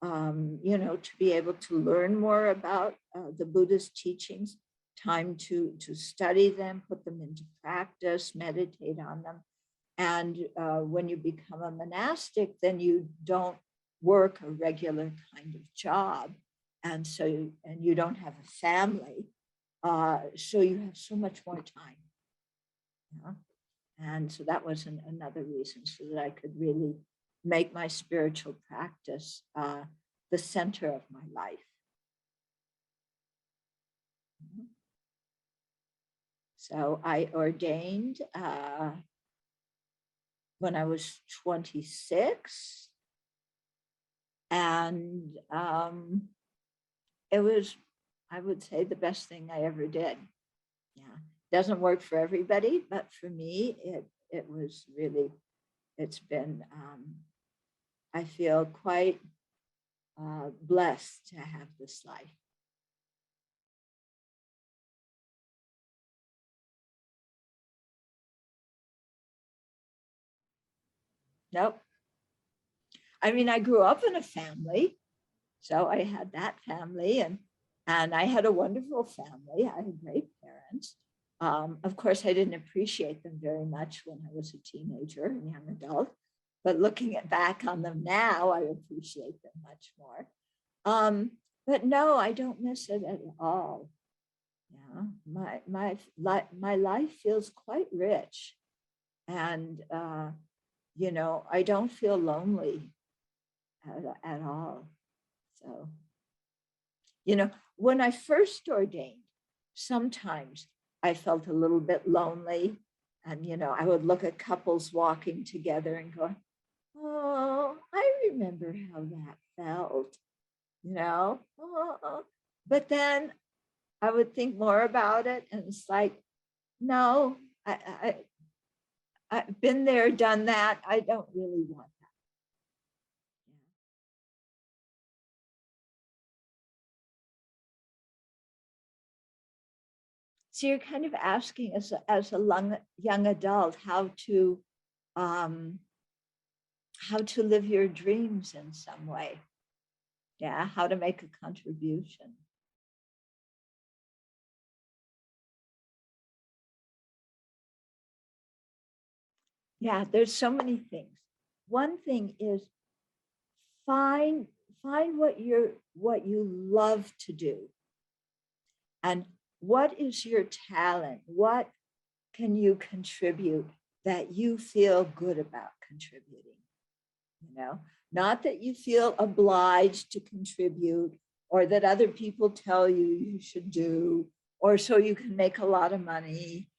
to be able to learn more about the Buddhist teachings, time to study them, put them into practice, meditate on them. And when you become a monastic, then you don't work a regular kind of job. And so, you don't have a family. So you have so much more time. And so that was another reason, so that I could really make my spiritual practice the center of my life. So I ordained when I was 26, and it was, I would say, the best thing I ever did. Yeah, doesn't work for everybody, but for me, it was really, it's been, I feel quite blessed to have this life. Nope. I mean, I grew up in a family, so I had that family, and I had a wonderful family. I had great parents. Of course, I didn't appreciate them very much when I was a teenager and young adult, but looking back on them now, I appreciate them much more. But no, I don't miss it at all. Yeah, my life feels quite rich, and you know, I don't feel lonely at all. So, you know, when I first ordained, sometimes I felt a little bit lonely, and you know, I would look at couples walking together and go, "Oh, I remember how that felt," you know. Oh. But then I would think more about it, and it's like, no, I've been there, done that. I don't really want that. So you're kind of asking as a young adult um, how to live your dreams in some way. Yeah, how to make a contribution. Yeah, there's so many things. One thing is find find what you love to do, and what is your talent, what can you contribute that you feel good about contributing, you know, not that you feel obliged to contribute or that other people tell you you should do or so you can make a lot of money,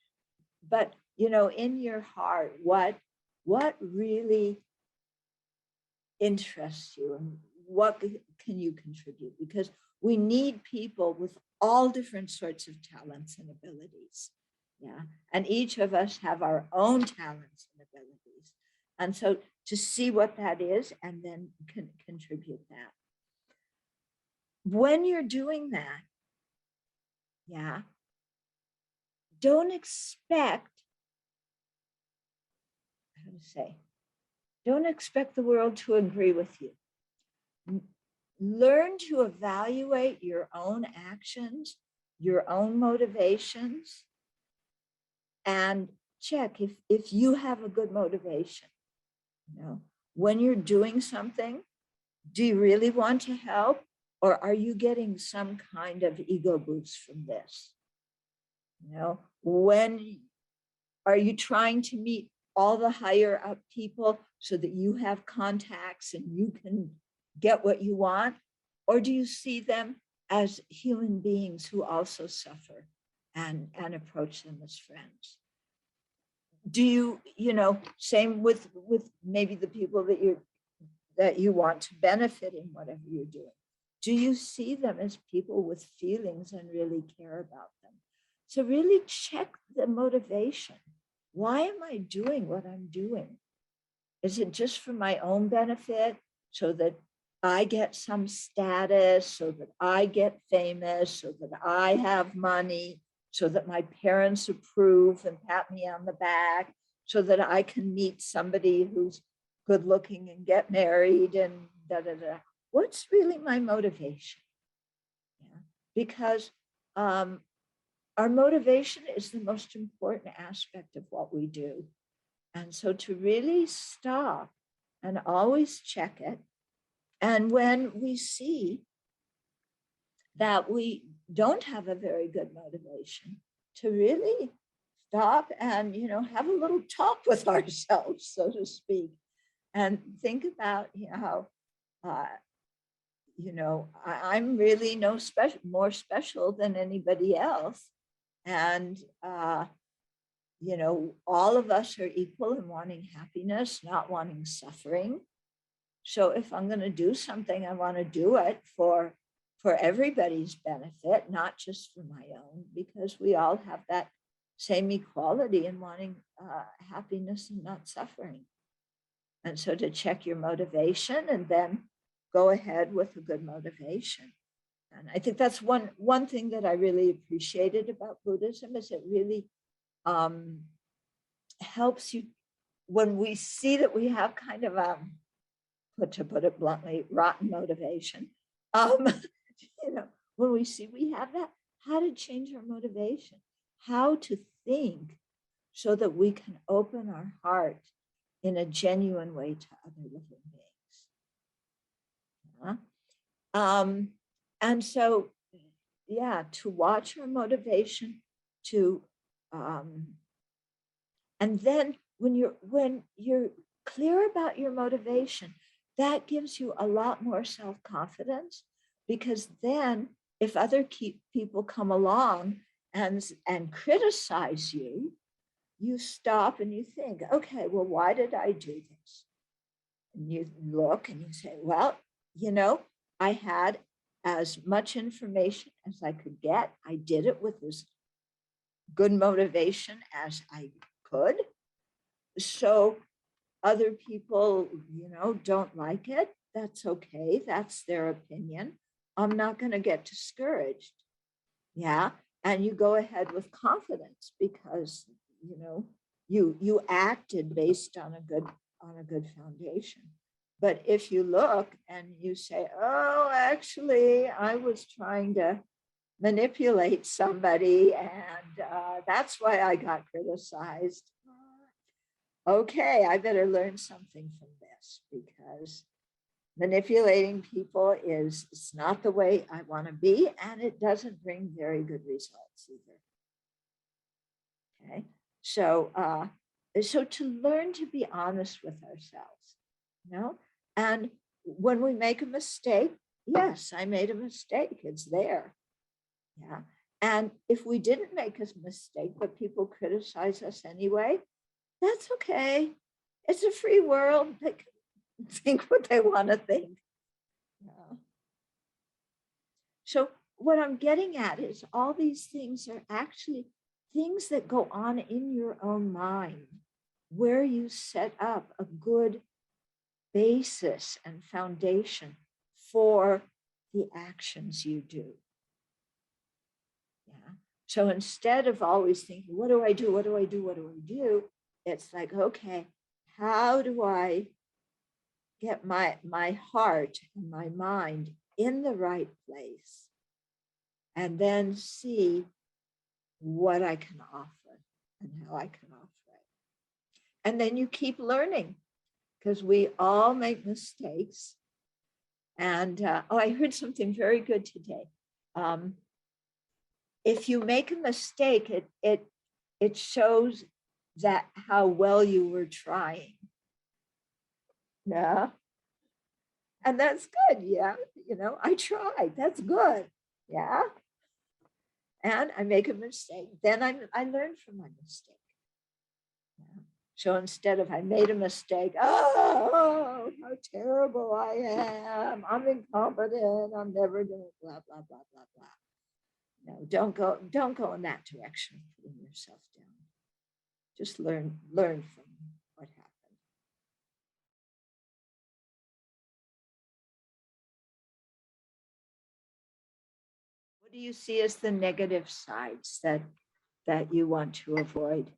but you know, in your heart, what really interests you and what can you contribute, because we need people with all different sorts of talents and abilities. Yeah, and each of us have our own talents and abilities, and so to see what that is and then can contribute that. When you're doing that, yeah, don't expect, how to say, don't expect the world to agree with you. Learn to evaluate your own actions, your own motivations, and check if you have a good motivation. You know, when you're doing something, do you really want to help, or are you getting some kind of ego boost from this? You know, when are you trying to meet all the higher up people so that you have contacts and you can get what you want? Or do you see them as human beings who also suffer and approach them as friends? Do you, you know, same with maybe the people that you want to benefit in whatever you're doing. Do you see them as people with feelings and really care about them? So really check the motivation. Why am I doing what I'm doing? Is it just for my own benefit so that I get some status, so that I get famous, so that I have money, so that my parents approve and pat me on the back, so that I can meet somebody who's good looking and get married and da da da? What's really my motivation? Yeah. Because our motivation is the most important aspect of what we do. And so to really stop and always check it. And when we see that we don't have a very good motivation, to really stop and, you know, have a little talk with ourselves, so to speak, and think about, you know, uh, I'm really no special, more special than anybody else. And, you know, all of us are equal in wanting happiness, not wanting suffering. So if I'm going to do something, I want to do it for everybody's benefit, not just for my own, because we all have that same equality in wanting happiness and not suffering. And so to check your motivation and then go ahead with a good motivation. And I think that's one thing that I really appreciated about Buddhism is it really helps you when we see that we have kind of to put it bluntly, rotten motivation. Um, you know, when we see we have that, how to change our motivation, how to think so that we can open our heart in a genuine way to other living beings. Yeah? And so yeah, to watch our motivation, to and then when you're clear about your motivation, that gives you a lot more self-confidence, because then if other people come along and criticize you, you stop and you think, okay, well, why did I do this? And you look and you say, well, I had as much information as I could get. I did it with as good motivation as I could. So other people, don't like it. That's okay. That's their opinion. I'm not going to get discouraged. Yeah. And you go ahead with confidence because, you acted based on a good foundation. But if you look and you say, oh, actually, I was trying to manipulate somebody, and that's why I got criticized. Okay, I better learn something from this, because manipulating people it's not the way I want to be, and it doesn't bring very good results either. Okay, so to learn to be honest with ourselves, and when we make a mistake, yes, I made a mistake. It's there. Yeah. And if we didn't make a mistake, but people criticize us anyway, that's okay. It's a free world. They can think what they want to think. Yeah. So what I'm getting at is all these things are actually things that go on in your own mind, where you set up a good basis and foundation for the actions you do. Yeah. So instead of always thinking, what do I do? What do I do? What do I do? It's like, okay, how do I get my heart and my mind in the right place, and then see what I can offer and how I can offer it. And then you keep learning, because we all make mistakes. And I heard something very good today. If you make a mistake, it shows that how well you were trying. Yeah. And that's good. Yeah. I tried. That's good. Yeah. And I make a mistake. Then I learn from my mistake. Yeah. So instead of I made a mistake, oh, how terrible I am. I'm incompetent. I'm never going to blah, blah, blah, blah, blah. No, don't go in that direction, putting yourself down. Just learn from what happened. What do you see as the negative sides that you want to avoid?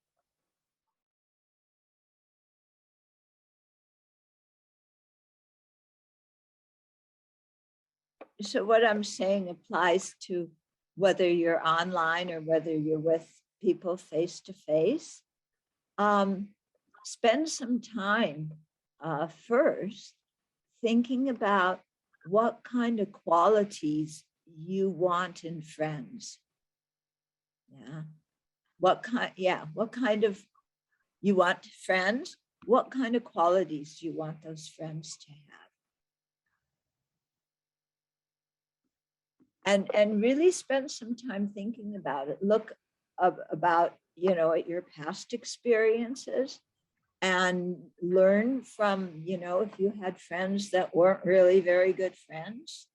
So what I'm saying applies to whether you're online or whether you're with people face to face. Spend some time first thinking about what kind of qualities you want in friends. Yeah. What kind of you want friends? What kind of qualities do you want those friends to have? And really spend some time thinking about it. Look about, at your past experiences, and learn from, if you had friends that weren't really very good friends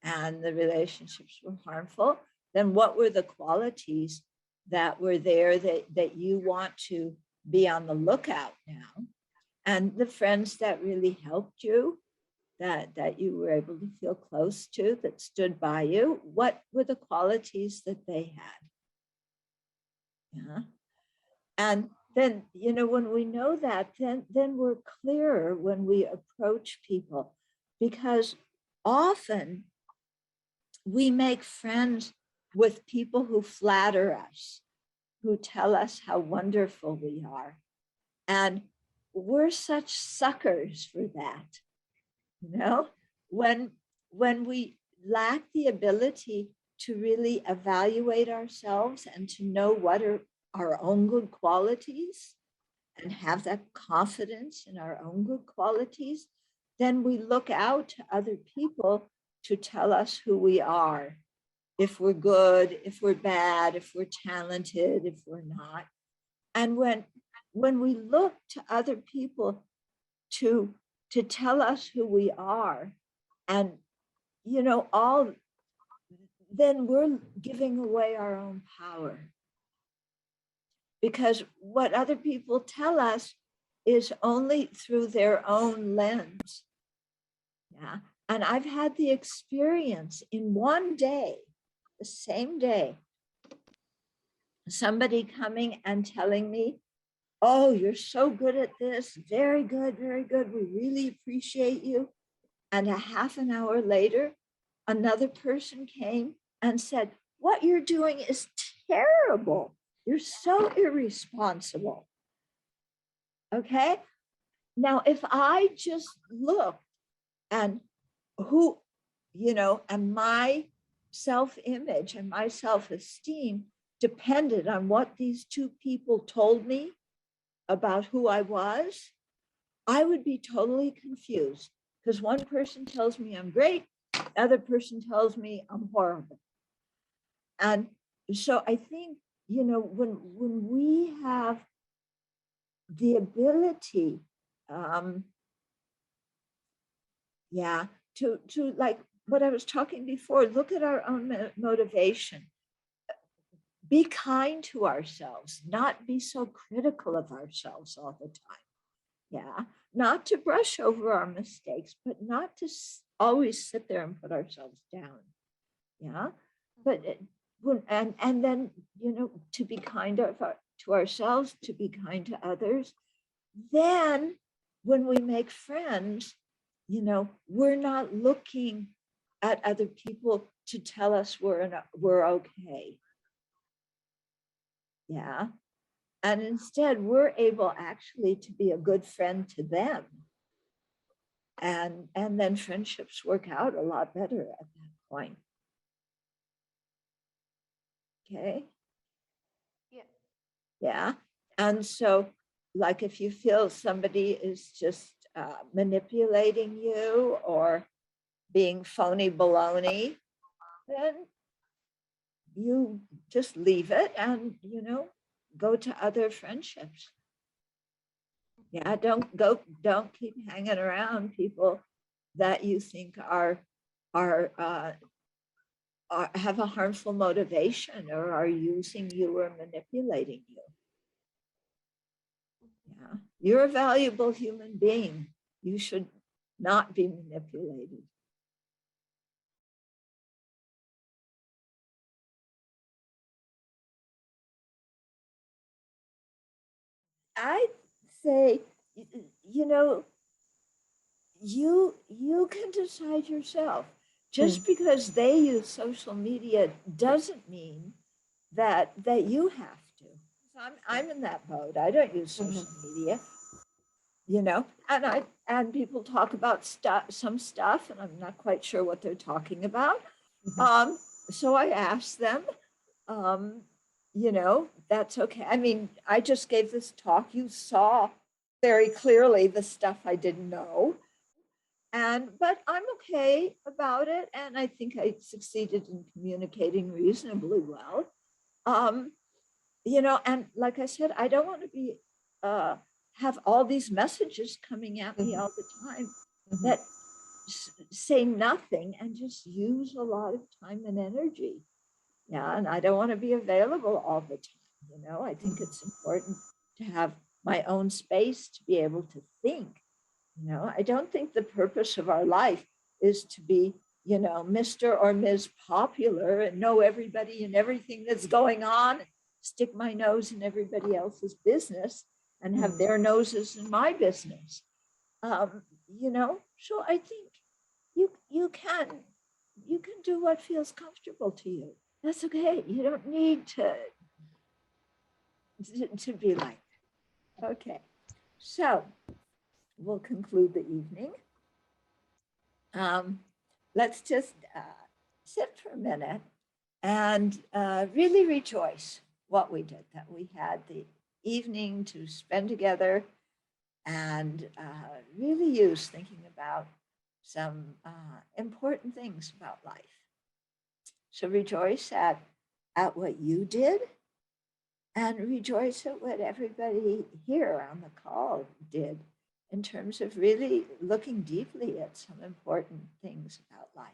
and the relationships were harmful, then what were the qualities that were there that you want to be on the lookout now? And the friends that really helped you, that you were able to feel close to, that stood by you, what were the qualities that they had? Yeah. And then, when we know that, then we're clearer when we approach people, because often we make friends with people who flatter us, who tell us how wonderful we are. And we're such suckers for that. When we lack the ability to really evaluate ourselves and to know what are our own good qualities and have that confidence in our own good qualities, then we look out to other people to tell us who we are. If we're good, if we're bad, if we're talented, if we're not. And when we look to other people to tell us who we are, and then we're giving away our own power. Because what other people tell us is only through their own lens. Yeah. And I've had the experience in one day, the same day, somebody coming and telling me, oh, you're so good at this. Very good, very good. We really appreciate you. And a half an hour later, another person came and said, what you're doing is terrible. You're so irresponsible. Okay. Now, if I just look and who, and my self-image and my self-esteem depended on what these two people told me about who I was, I would be totally confused, because one person tells me I'm great, the other person tells me I'm horrible. And so I think, when we have the ability, to like what I was talking before, look at our own motivation. Be kind to ourselves, not be so critical of ourselves all the time. Yeah, not to brush over our mistakes, but not to always sit there and put ourselves down. Yeah, but and then to be kind to ourselves, to be kind to others. Then when we make friends, we're not looking at other people to tell us we're okay. Yeah. And instead, we're able actually to be a good friend to them. And then friendships work out a lot better at that point. Okay. Yeah. Yeah. And so, like, if you feel somebody is just manipulating you or being phony baloney, then you just leave it and, go to other friendships. Yeah, don't keep hanging around people that you think are have a harmful motivation or are using you or manipulating you. Yeah, you're a valuable human being. You should not be manipulated. I say, you can decide yourself. Just because they use social media doesn't mean that you have to. I'm in that boat. I don't use social media, and people talk about some stuff, and I'm not quite sure what they're talking about. So I asked them, that's okay. I mean, I just gave this talk. You saw very clearly the stuff I didn't know. But I'm okay about it. And I think I succeeded in communicating reasonably well. Um, and like I said, I don't want to be, have all these messages coming at me all the time that say nothing and just use a lot of time and energy. Yeah, and I don't want to be available all the time. I think it's important to have my own space to be able to think. I don't think the purpose of our life is to be, Mr. or Ms. Popular and know everybody and everything that's going on, and stick my nose in everybody else's business and have their noses in my business. So I think you can do what feels comfortable to you. That's okay. You don't need to be like that. Okay. So we'll conclude the evening. Let's just sit for a minute and really rejoice what we did, that we had the evening to spend together, and really use thinking about some important things about life. So rejoice at what you did, and rejoice at what everybody here on the call did in terms of really looking deeply at some important things about life.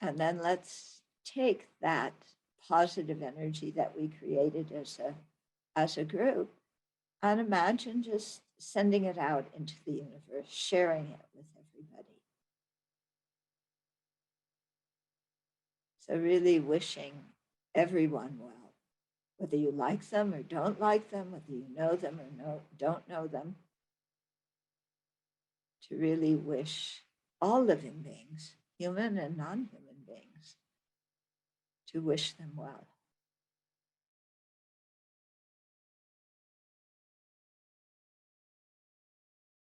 And then let's take that positive energy that we created as a group and imagine just sending it out into the universe, sharing it with everybody. So really wishing everyone well, whether you like them or don't like them, whether you know them or don't know them, to really wish all living beings, human and non-human beings, to wish them well.